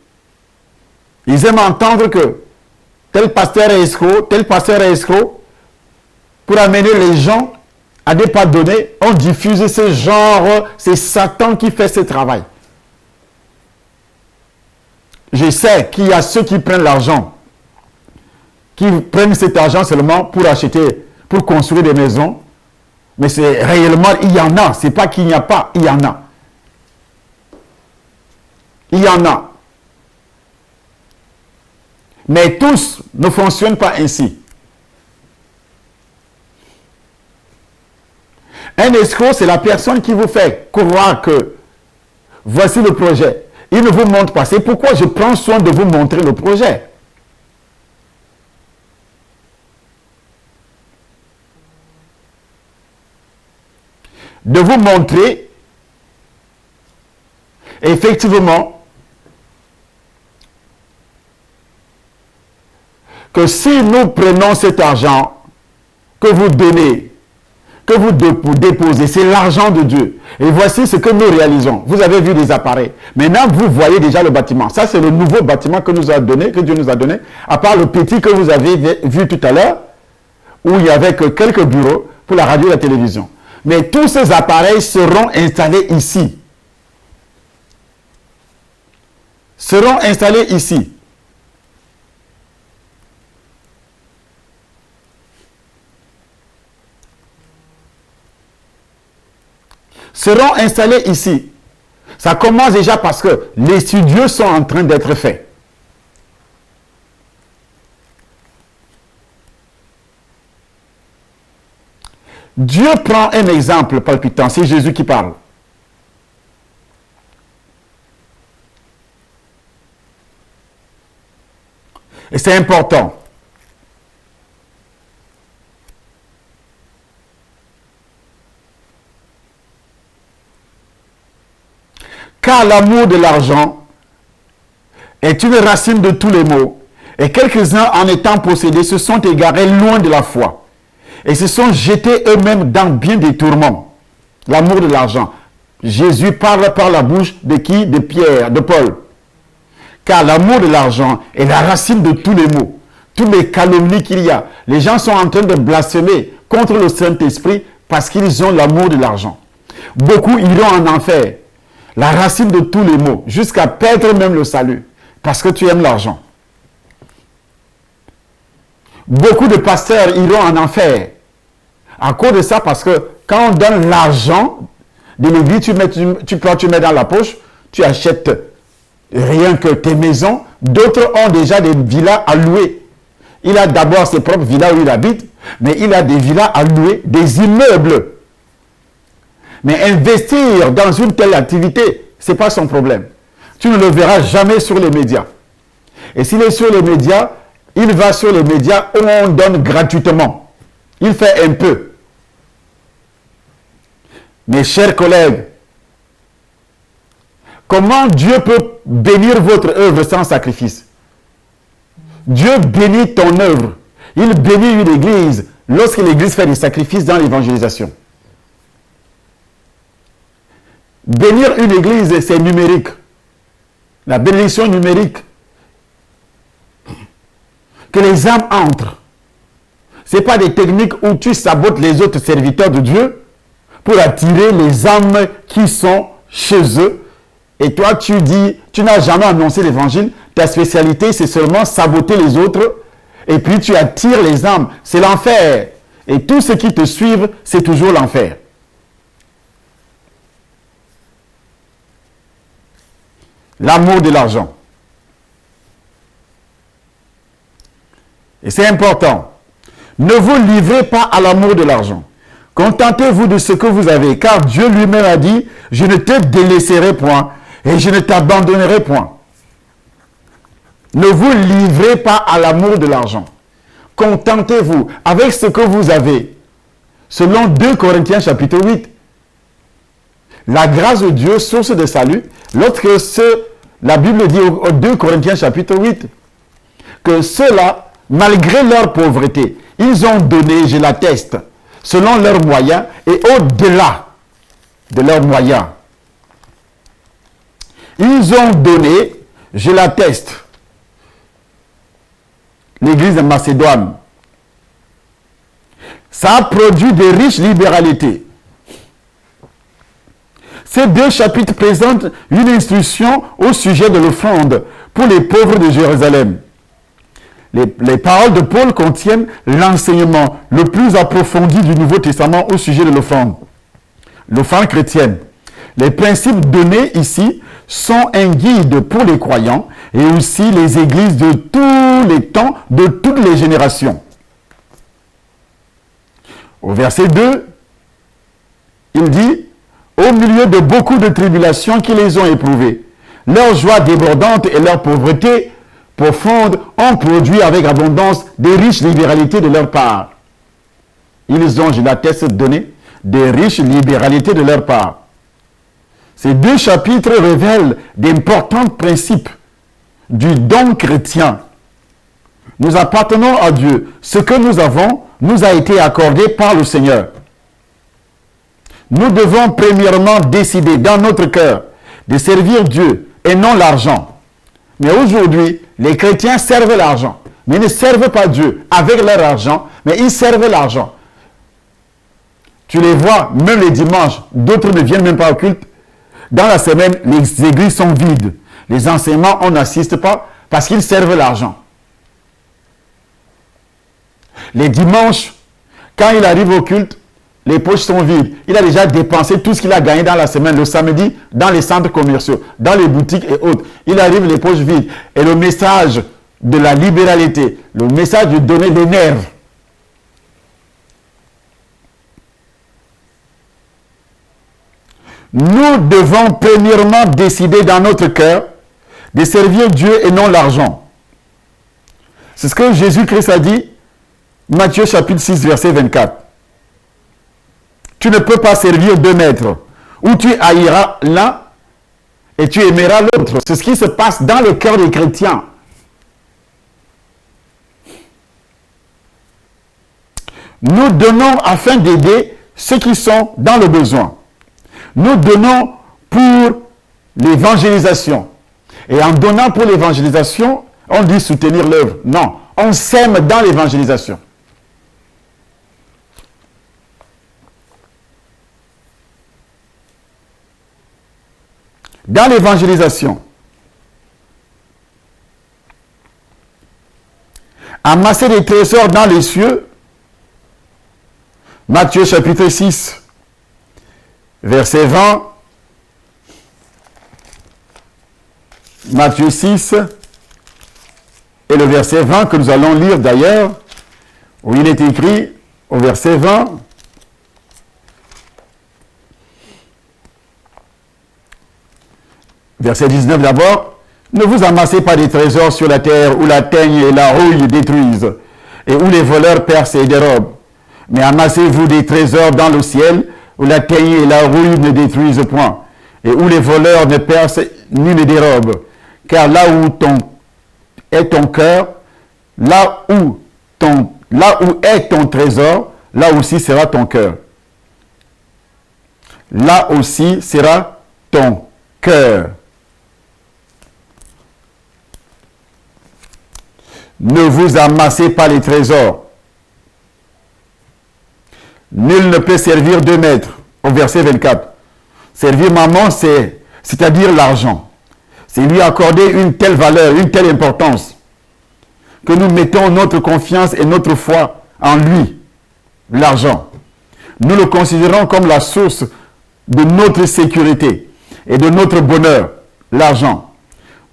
Speaker 3: ils aiment entendre que tel pasteur est escroc, tel pasteur est escroc. Pour amener les gens à ne pas donner, on diffuse ce genre, c'est Satan qui fait ce travail. Je sais qu'il y a ceux qui prennent l'argent, qui prennent cet argent seulement pour acheter, pour construire des maisons. Mais c'est réellement, il y en a. Ce n'est pas qu'il n'y a pas, il y en a. Il y en a. Mais tous ne fonctionnent pas ainsi. Un escroc, c'est la personne qui vous fait croire que voici le projet. Il ne vous montre pas. C'est pourquoi je prends soin de vous montrer le projet. De vous montrer effectivement que si nous prenons cet argent que vous donnez, que vous déposez, c'est l'argent de Dieu. Et voici ce que nous réalisons. Vous avez vu des appareils. Maintenant, vous voyez déjà le bâtiment. Ça, c'est le nouveau bâtiment que Dieu nous a donné, à part le petit que vous avez vu tout à l'heure, où il n'y avait que quelques bureaux pour la radio et la télévision. Mais tous ces appareils seront installés ici. Seront installés ici. Seront installés ici. Ça commence déjà parce que les studios sont en train d'être faits. Dieu prend un exemple palpitant, c'est Jésus qui parle. Et c'est important. Car l'amour de l'argent est une racine de tous les maux, et quelques-uns en étant possédés se sont égarés loin de la foi, et se sont jetés eux-mêmes dans bien des tourments. L'amour de l'argent. Jésus parle par la bouche de qui? De Pierre, de Paul. Car l'amour de l'argent est la racine de tous les maux, toutes les calomnies qu'il y a. Les gens sont en train de blasphémer contre le Saint-Esprit parce qu'ils ont l'amour de l'argent. Beaucoup iront en enfer. La racine de tous les maux, jusqu'à perdre même le salut, parce que tu aimes l'argent. Beaucoup de pasteurs iront en enfer à cause de ça, parce que quand on donne l'argent de l'église, tu mets dans la poche, tu achètes rien que tes maisons. D'autres ont déjà des villas à louer. Il a d'abord ses propres villas où il habite, mais il a des villas à louer, des immeubles. Mais investir dans une telle activité, ce n'est pas son problème. Tu ne le verras jamais sur les médias. Et s'il est sur les médias, il va sur les médias où on donne gratuitement. Il fait un peu. Mes chers collègues, comment Dieu peut bénir votre œuvre sans sacrifice? Dieu bénit ton œuvre. Il bénit une église lorsque l'église fait des sacrifices dans l'évangélisation. Bénir une église, c'est numérique. La bénédiction numérique. Que les âmes entrent. Ce n'est pas des techniques où tu sabotes les autres serviteurs de Dieu pour attirer les âmes qui sont chez eux. Et toi, tu dis, tu n'as jamais annoncé l'évangile. Ta spécialité, c'est seulement saboter les autres. Et puis tu attires les âmes. C'est l'enfer. Et tous ceux qui te suivent, c'est toujours l'enfer. L'amour de l'argent. Et c'est important. Ne vous livrez pas à l'amour de l'argent. Contentez-vous de ce que vous avez, car Dieu lui-même a dit, je ne te délaisserai point et je ne t'abandonnerai point. Ne vous livrez pas à l'amour de l'argent. Contentez-vous avec ce que vous avez. Selon 2 Corinthiens chapitre 8. La grâce de Dieu, source de salut, la Bible dit au 2 Corinthiens chapitre 8, que ceux-là, malgré leur pauvreté, ils ont donné, je l'atteste, selon leurs moyens et au-delà de leurs moyens. Ils ont donné, je l'atteste, l'église de Macédoine. Ça a produit de riches libéralités. Ces 2 chapitres présentent une instruction au sujet de l'offrande pour les pauvres de Jérusalem. Les paroles de Paul contiennent l'enseignement le plus approfondi du Nouveau Testament au sujet de l'offrande. L'offrande chrétienne. Les principes donnés ici sont un guide pour les croyants et aussi les églises de tous les temps, de toutes les générations. Au verset 2, il dit, au milieu de beaucoup de tribulations qui les ont éprouvées, leur joie débordante et leur pauvreté profonde ont produit avec abondance des riches libéralités de leur part. Ils ont, je l'atteste, donné des riches libéralités de leur part. Ces deux chapitres révèlent d'importants principes du don chrétien. Nous appartenons à Dieu. Ce que nous avons nous a été accordé par le Seigneur. Nous devons premièrement décider dans notre cœur de servir Dieu et non l'argent. Mais aujourd'hui, les chrétiens servent l'argent, mais ils ne servent pas Dieu avec leur argent, mais ils servent l'argent. Tu les vois, même les dimanches, d'autres ne viennent même pas au culte. Dans la semaine, les églises sont vides. Les enseignements, on n'assiste pas parce qu'ils servent l'argent. Les dimanches, quand il arrive au culte, les poches sont vides. Il a déjà dépensé tout ce qu'il a gagné dans la semaine. Le samedi, dans les centres commerciaux, dans les boutiques et autres. Il arrive les poches vides. Et le message de la libéralité, le message de donner les nerfs. Nous devons premièrement décider dans notre cœur de servir Dieu et non l'argent. C'est ce que Jésus-Christ a dit, Matthieu chapitre 6, verset 24. Tu ne peux pas servir deux maîtres, ou tu haïras l'un et tu aimeras l'autre. C'est ce qui se passe dans le cœur des chrétiens. Nous donnons afin d'aider ceux qui sont dans le besoin. Nous donnons pour l'évangélisation. Et en donnant pour l'évangélisation, on dit soutenir l'œuvre. Non, on sème dans l'évangélisation. Dans l'évangélisation, amasser des trésors dans les cieux, Matthieu chapitre 6, verset 20, Matthieu 6, et le verset 20 que nous allons lire d'ailleurs, où il est écrit au verset 20, verset 19 d'abord, ne vous amassez pas des trésors sur la terre où la teigne et la rouille détruisent, et où les voleurs percent et dérobent, mais amassez-vous des trésors dans le ciel, où la teigne et la rouille ne détruisent point, et où les voleurs ne percent ni ne dérobent. Car là où est ton cœur, là où est ton trésor, là aussi sera ton cœur. Là aussi sera ton cœur. Ne vous amassez pas les trésors. Nul ne peut servir deux maîtres. Au verset 24. Servir maman, c'est-à-dire l'argent. C'est lui accorder une telle valeur, une telle importance, que nous mettons notre confiance et notre foi en lui, l'argent. Nous le considérons comme la source de notre sécurité et de notre bonheur, l'argent.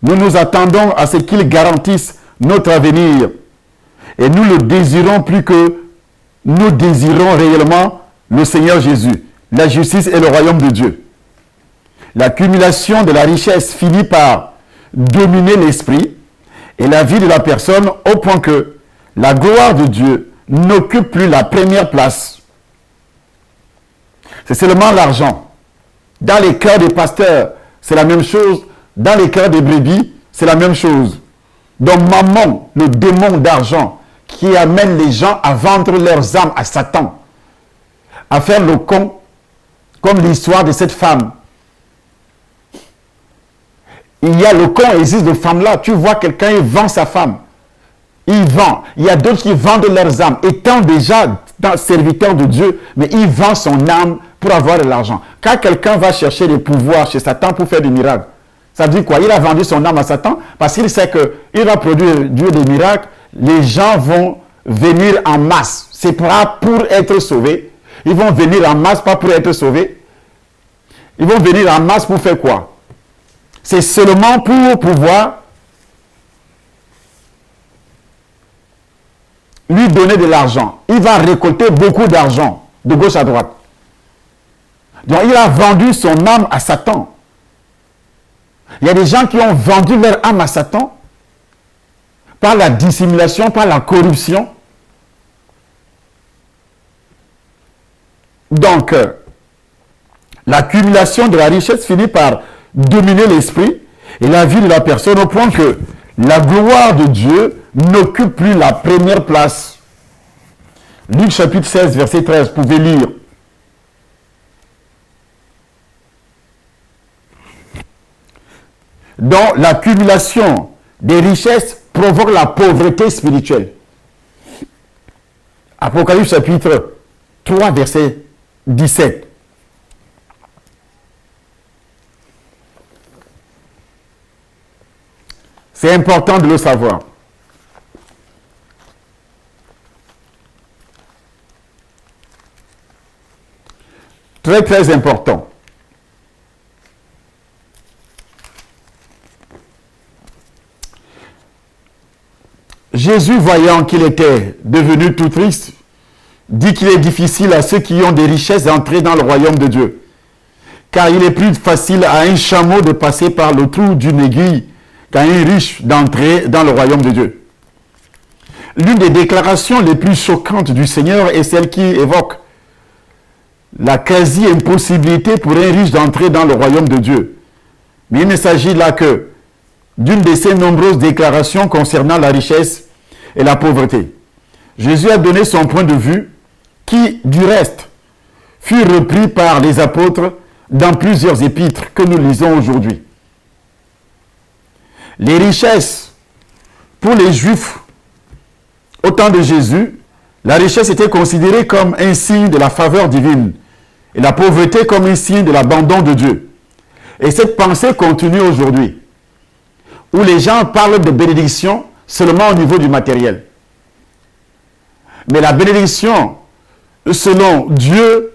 Speaker 3: Nous nous attendons à ce qu'il garantisse notre avenir. Et nous le désirons plus que nous désirons réellement le Seigneur Jésus, la justice et le royaume de Dieu. L'accumulation de la richesse finit par dominer l'esprit et la vie de la personne au point que la gloire de Dieu n'occupe plus la première place. C'est seulement l'argent. Dans les cœurs des pasteurs, c'est la même chose. Dans les cœurs des brebis, c'est la même chose. Donc maman, le démon d'argent qui amène les gens à vendre leurs âmes à Satan, à faire le con, comme l'histoire de cette femme. Il y a le con existe de femmes-là. Tu vois quelqu'un, il vend sa femme. Il vend. Il y a d'autres qui vendent leurs âmes, étant déjà serviteurs de Dieu, mais il vend son âme pour avoir de l'argent. Quand quelqu'un va chercher des pouvoirs chez Satan pour faire des miracles, ça veut dire quoi? Il a vendu son âme à Satan parce qu'il sait qu'il va produire des miracles. Les gens vont venir en masse. C'est pas pour être sauvés. Ils vont venir en masse, pas pour être sauvés. Ils vont venir en masse pour faire quoi? C'est seulement pour pouvoir lui donner de l'argent. Il va récolter beaucoup d'argent de gauche à droite. Donc il a vendu son âme à Satan. Il y a des gens qui ont vendu leur âme à Satan par la dissimulation, par la corruption. Donc, l'accumulation de la richesse finit par dominer l'esprit et la vie de la personne au point que la gloire de Dieu n'occupe plus la première place. Luc chapitre 16, verset 13, vous pouvez lire. Donc, l'accumulation des richesses provoque la pauvreté spirituelle. Apocalypse chapitre 3, verset 17. C'est important de le savoir. Très, très important. Jésus, voyant qu'il était devenu tout triste, dit qu'il est difficile à ceux qui ont des richesses d'entrer dans le royaume de Dieu. Car il est plus facile à un chameau de passer par le trou d'une aiguille qu'à un riche d'entrer dans le royaume de Dieu. L'une des déclarations les plus choquantes du Seigneur est celle qui évoque la quasi-impossibilité pour un riche d'entrer dans le royaume de Dieu. Mais il ne s'agit là que d'une de ces nombreuses déclarations concernant la richesse et la pauvreté. Jésus a donné son point de vue qui, du reste, fut repris par les apôtres dans plusieurs épîtres que nous lisons aujourd'hui. Les richesses, pour les Juifs, au temps de Jésus, la richesse était considérée comme un signe de la faveur divine et la pauvreté comme un signe de l'abandon de Dieu. Et cette pensée continue aujourd'hui, où les gens parlent de bénédiction seulement au niveau du matériel. Mais la bénédiction, selon Dieu,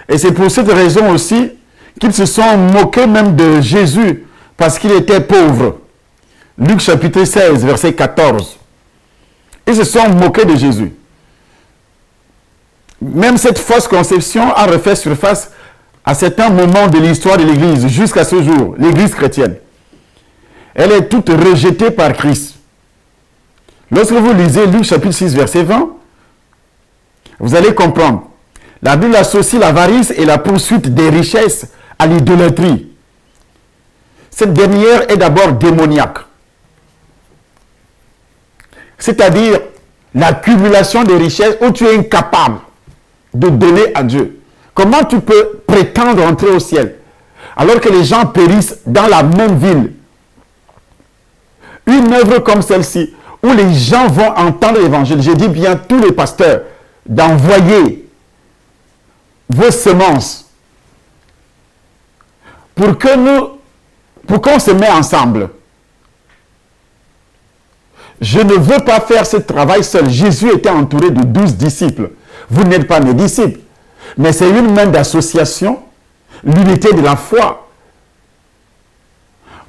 Speaker 3: et c'est pour cette raison aussi qu'ils se sont moqués même de Jésus parce qu'il était pauvre. Luc chapitre 16, verset 14. Ils se sont moqués de Jésus. Même cette fausse conception a refait surface à certains moments de l'histoire de l'Église, jusqu'à ce jour, l'Église chrétienne. Elle est toute rejetée par Christ. Lorsque vous lisez Luc chapitre 6, verset 20, vous allez comprendre. La Bible associe l'avarice et la poursuite des richesses à l'idolâtrie. Cette dernière est d'abord démoniaque. C'est-à-dire l'accumulation des richesses où tu es incapable de donner à Dieu. Comment tu peux prétendre entrer au ciel alors que les gens périssent dans la même ville? Une œuvre comme celle-ci, où les gens vont entendre l'évangile, je dis bien tous les pasteurs, d'envoyer vos semences pour qu'on se mette ensemble. Je ne veux pas faire ce travail seul. Jésus était entouré de 12 disciples. Vous n'êtes pas mes disciples. Mais c'est une main d'association, l'unité de la foi.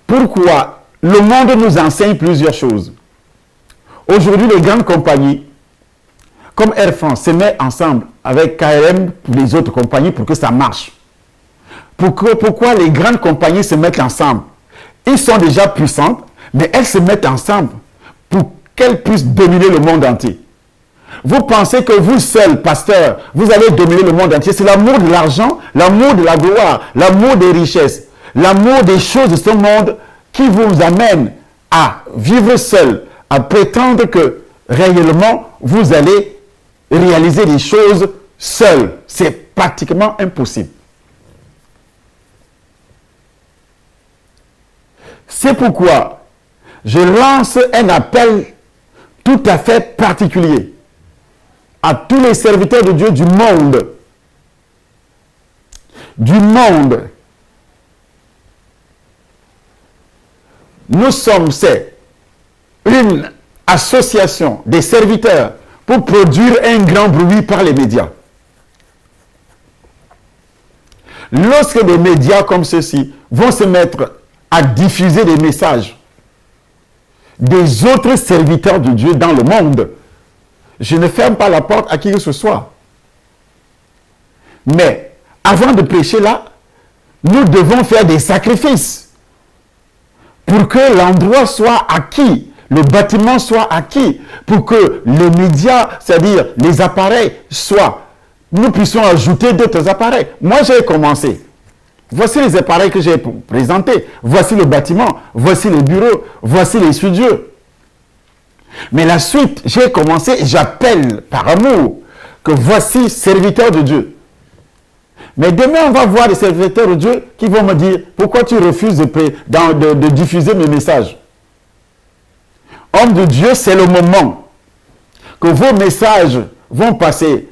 Speaker 3: Pourquoi? Le monde nous enseigne plusieurs choses. Aujourd'hui, les grandes compagnies, comme Air France, se mettent ensemble avec KLM pour les autres compagnies pour que ça marche. Pourquoi les grandes compagnies se mettent ensemble? Ils sont déjà puissantes, mais elles se mettent ensemble pour qu'elles puissent dominer le monde entier. Vous pensez que vous seul, pasteur, vous allez dominer le monde entier. C'est l'amour de l'argent, l'amour de la gloire, l'amour des richesses, l'amour des choses de ce monde qui vous amène à vivre seul, à prétendre que réellement vous allez réaliser des choses seul. C'est pratiquement impossible. C'est pourquoi je lance un appel tout à fait particulier à tous les serviteurs de Dieu du monde. Du monde. Nous sommes, c'est une association des serviteurs pour produire un grand bruit par les médias. lorsque des médias comme ceux-ci vont se mettre à diffuser des messages des autres serviteurs de Dieu dans le monde, je ne ferme pas la porte à qui que ce soit. Mais avant de prêcher là, nous devons faire des sacrifices pour que l'endroit soit acquis, le bâtiment soit acquis, pour que les médias, c'est-à-dire les appareils, nous puissions ajouter d'autres appareils. Moi, j'ai commencé. Voici les appareils que j'ai présentés. Voici le bâtiment. Voici les bureaux. Voici les studios. Mais la suite, j'ai commencé, j'appelle par amour que voici serviteurs de Dieu. Mais demain, on va voir des serviteurs de Dieu qui vont me dire pourquoi tu refuses de diffuser mes messages. Homme de Dieu, c'est le moment que vos messages vont passer.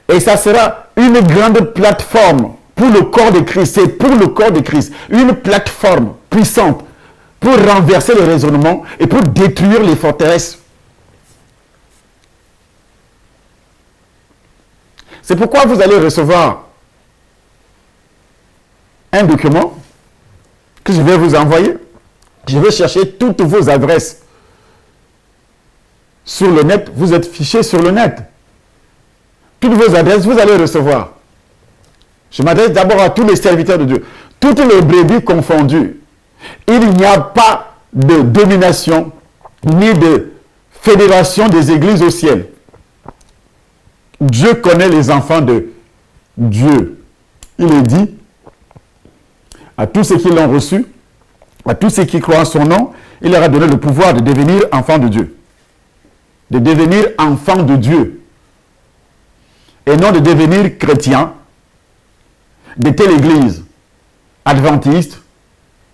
Speaker 3: Et ça sera une grande plateforme pour le corps de Christ. C'est pour le corps de Christ. Une plateforme puissante pour renverser le raisonnement et pour détruire les forteresses. C'est pourquoi vous allez recevoir un document que je vais vous envoyer. Je vais chercher toutes vos adresses sur le net. Vous êtes fichés sur le net. Toutes vos adresses, vous allez recevoir. Je m'adresse d'abord à tous les serviteurs de Dieu. Toutes les brebis confondues. Il n'y a pas de domination ni de fédération des églises au ciel. Dieu connaît les enfants de Dieu. Il est dit à tous ceux qui l'ont reçu, à tous ceux qui croient en son nom, il leur a donné le pouvoir de devenir enfants de Dieu. De devenir enfants de Dieu. Et non de devenir chrétien de telle église, adventiste,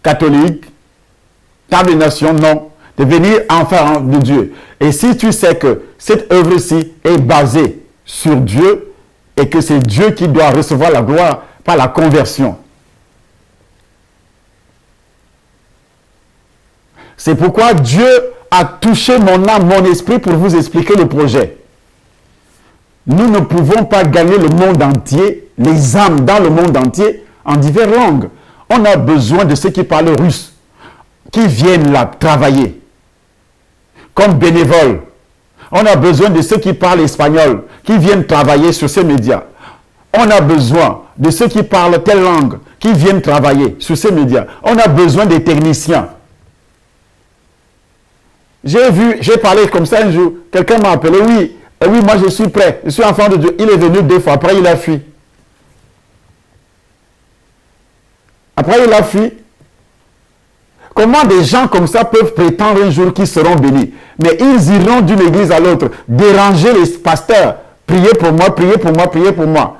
Speaker 3: catholique, table des nations, non. Devenir enfant de Dieu. Et si tu sais que cette œuvre-ci est basée sur Dieu et que c'est Dieu qui doit recevoir la gloire par la conversion. C'est pourquoi Dieu a touché mon âme, mon esprit pour vous expliquer le projet. Nous ne pouvons pas gagner le monde entier, les âmes dans le monde entier, en diverses langues. On a besoin de ceux qui parlent russe, qui viennent là travailler, comme bénévoles. On a besoin de ceux qui parlent espagnol, qui viennent travailler sur ces médias. On a besoin de ceux qui parlent telle langue, qui viennent travailler sur ces médias. On a besoin des techniciens. J'ai parlé comme ça un jour, quelqu'un m'a appelé, oui, moi je suis prêt, je suis enfant de Dieu. Il est venu 2 fois, après il a fui. Après il a fui. Comment des gens comme ça peuvent prétendre un jour qu'ils seront bénis? Mais ils iront d'une église à l'autre, déranger les pasteurs, priez pour moi, priez pour moi, priez pour moi.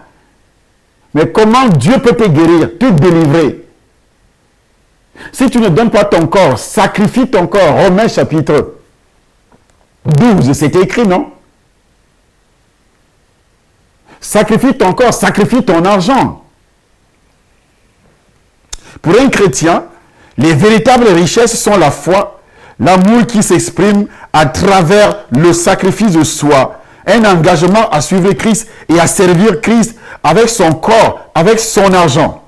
Speaker 3: Mais comment Dieu peut te guérir, te délivrer? Si tu ne donnes pas ton corps, sacrifie ton corps. Romains chapitre 12, c'est écrit, non? Sacrifie ton corps, sacrifie ton argent. Pour un chrétien, les véritables richesses sont la foi, l'amour qui s'exprime à travers le sacrifice de soi, un engagement à suivre Christ et à servir Christ avec son corps, avec son argent.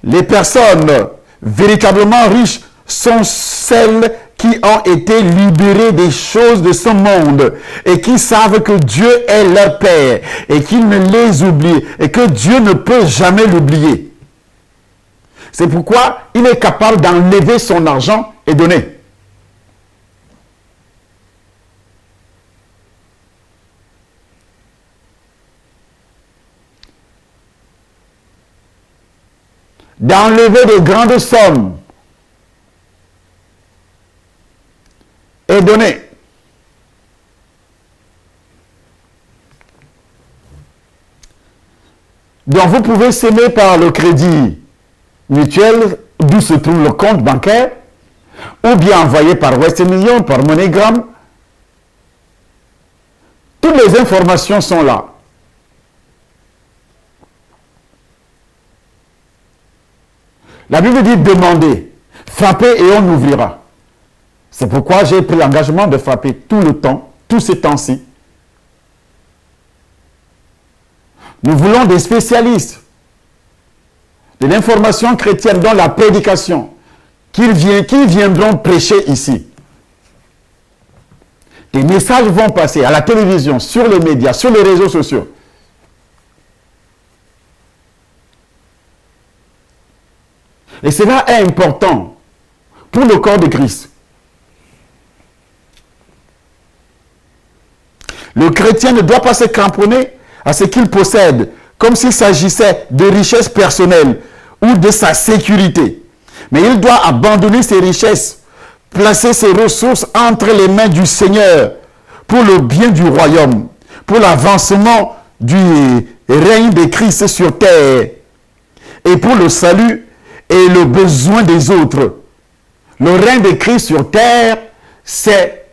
Speaker 3: Les personnes véritablement riches sont celles qui ont été libérées des choses de ce monde et qui savent que Dieu est leur Père et qu'ils ne les oublient et que Dieu ne peut jamais l'oublier. C'est pourquoi il est capable d'enlever son argent et donner. D'enlever des grandes sommes et donner. Donc vous pouvez s'aimer par le crédit mutuel, d'où se trouve le compte bancaire, ou bien envoyé par Western Union, par MoneyGram. Toutes les informations sont là. La Bible dit demandez, frappez et on ouvrira. C'est pourquoi j'ai pris l'engagement de frapper tout le temps, tous ces temps-ci, Nous voulons des spécialistes de l'information chrétienne dans la prédication qui viendront prêcher ici. Des messages vont passer à la télévision, sur les médias, sur les réseaux sociaux. Et cela est important pour le corps de Christ. Le chrétien ne doit pas se cramponner à ce qu'il possède, comme s'il s'agissait de richesses personnelles ou de sa sécurité. Mais il doit abandonner ses richesses, placer ses ressources entre les mains du Seigneur pour le bien du royaume, pour l'avancement du règne de Christ sur terre et pour le salut et le besoin des autres. Le règne de Christ sur terre, c'est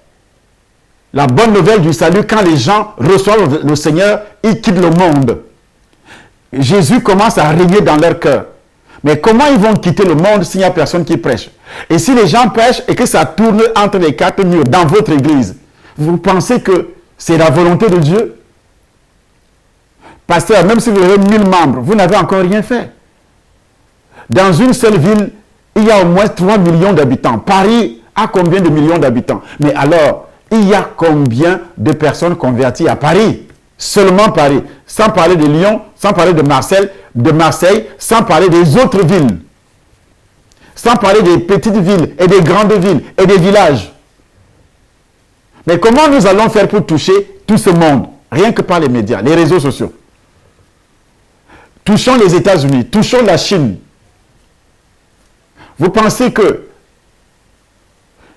Speaker 3: la bonne nouvelle du salut. Quand les gens reçoivent le Seigneur, ils quittent le monde. Jésus commence à régner dans leur cœur. Mais comment ils vont quitter le monde s'il n'y a personne qui prêche? Et si les gens prêchent et que ça tourne entre les quatre murs dans votre église, vous pensez que c'est la volonté de Dieu? Pasteur, même si vous avez 1000 membres, vous n'avez encore rien fait. Dans une seule ville, il y a au moins 3 millions d'habitants. Paris a combien de millions d'habitants? Mais alors, il y a combien de personnes converties à Paris? Seulement Paris. Sans parler de Lyon, sans parler de Marseille, sans parler des autres villes. Sans parler des petites villes et des grandes villes et des villages. Mais comment nous allons faire pour toucher tout ce monde? Rien que par les médias, les réseaux sociaux. Touchons les États-Unis, touchons la Chine. Vous pensez que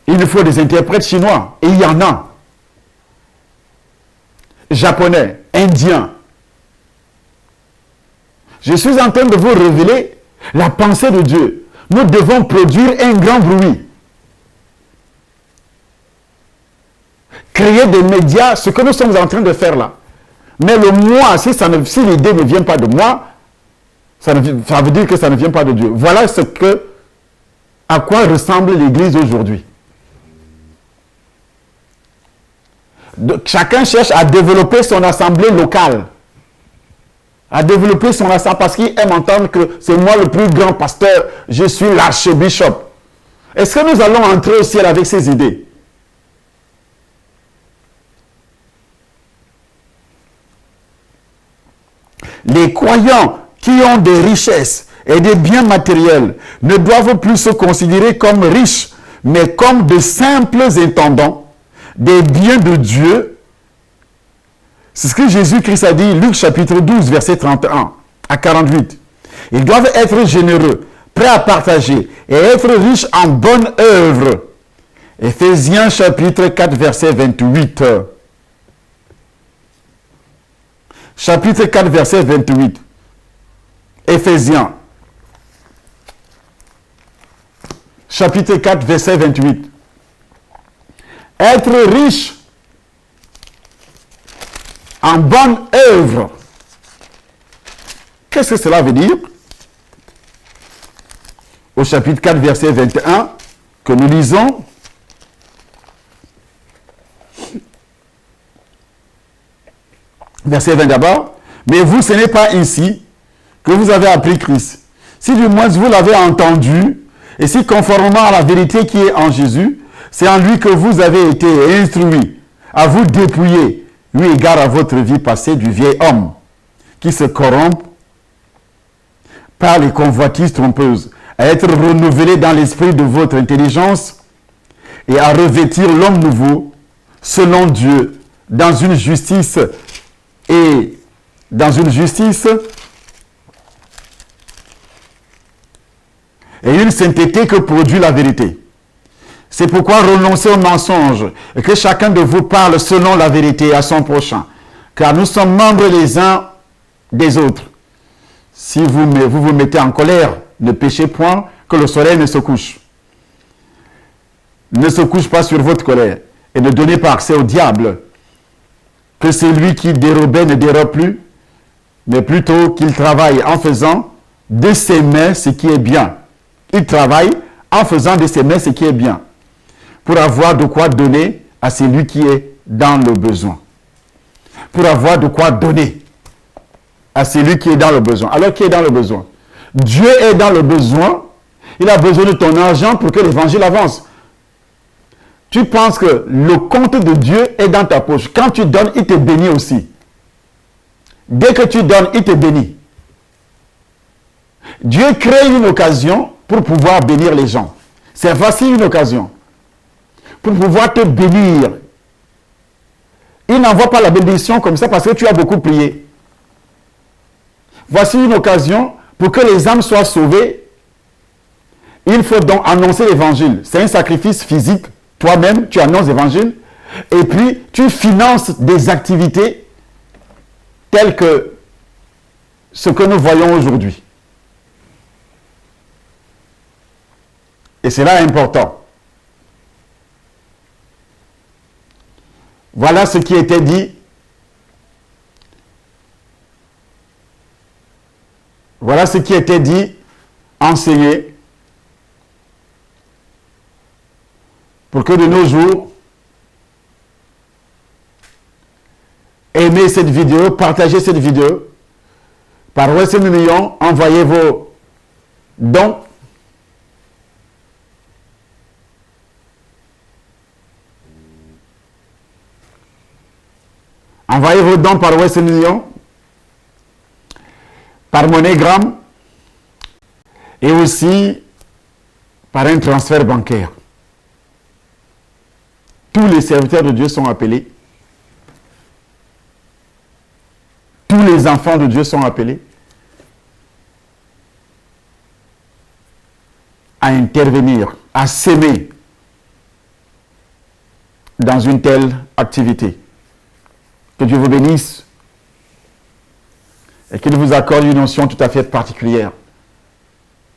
Speaker 3: il nous faut des interprètes chinois? Et il y en a. Japonais, indiens. Je suis en train de vous révéler la pensée de Dieu. Nous devons produire un grand bruit. Créer des médias, ce que nous sommes en train de faire là. Mais le moi, si l'idée ne vient pas de moi, ça veut dire que ça ne vient pas de Dieu. Voilà à quoi ressemble l'Église aujourd'hui. Chacun cherche à développer son assemblée locale. À développer son assemblée parce qu'il aime entendre que c'est moi le plus grand pasteur, je suis l'archbishop. Est-ce que nous allons entrer au ciel avec ces idées? Les croyants qui ont des richesses et des biens matériels ne doivent plus se considérer comme riches, mais comme de simples intendants des biens de Dieu. C'est ce que Jésus-Christ a dit, Luc chapitre 12, verset 31 à 48. Ils doivent être généreux, prêts à partager et être riches en bonnes œuvres. Éphésiens chapitre 4, verset 28. Chapitre 4, verset 28. Éphésiens. Chapitre 4, verset 28. Être riche en bonne œuvre. Qu'est-ce que cela veut dire? Au chapitre 4, verset 21, que nous lisons. Verset 20 d'abord. Mais vous, ce n'est pas ici que vous avez appris Christ. Si du moins vous l'avez entendu, et si conformément à la vérité qui est en Jésus, c'est en lui que vous avez été instruits, à vous dépouiller, eu égard à votre vie passée, du vieil homme, qui se corrompt par les convoitises trompeuses, à être renouvelé dans l'esprit de votre intelligence, et à revêtir l'homme nouveau, selon Dieu, dans une justice et une sainteté que produit la vérité. C'est pourquoi renoncez au mensonge et que chacun de vous parle selon la vérité à son prochain, car nous sommes membres les uns des autres. Si vous vous mettez en colère, ne péchez point, que le soleil ne se couche. Ne se couche pas sur votre colère et ne donnez pas accès au diable. Que celui qui dérobait ne dérobe plus, mais plutôt qu'il travaille en faisant de ses mains ce qui est bien. Il travaille en faisant de ses mains ce qui est bien, pour avoir de quoi donner à celui qui est dans le besoin. Pour avoir de quoi donner. à celui qui est dans le besoin. Alors, qui est dans le besoin? Dieu est dans le besoin. Il a besoin de ton argent pour que l'évangile avance. Tu penses que le compte de Dieu est dans ta poche. Quand tu donnes, il te bénit aussi. Dès que tu donnes, il te bénit. Dieu crée une occasion pour pouvoir bénir les gens. C'est voici une occasion pour pouvoir te bénir. Il n'envoie pas la bénédiction comme ça parce que tu as beaucoup prié. Voici une occasion pour que les âmes soient sauvées. Il faut donc annoncer l'évangile. C'est un sacrifice physique. Toi-même, tu annonces l'évangile. Et puis, tu finances des activités telles que ce que nous voyons aujourd'hui. Et c'est là important. Voilà ce qui était dit. Voilà ce qui était dit, enseigné, pour que de nos jours, aimez cette vidéo, partagez cette vidéo, par Western Union, envoyez vos dons. Envoyez vos dons par Western Union, par MoneyGram et aussi par un transfert bancaire. Tous les serviteurs de Dieu sont appelés. Tous les enfants de Dieu sont appelés à intervenir, à s'aimer dans une telle activité. Que Dieu vous bénisse et qu'il vous accorde une onction tout à fait particulière.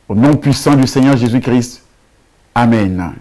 Speaker 3: Au nom puissant du Seigneur Jésus-Christ. Amen.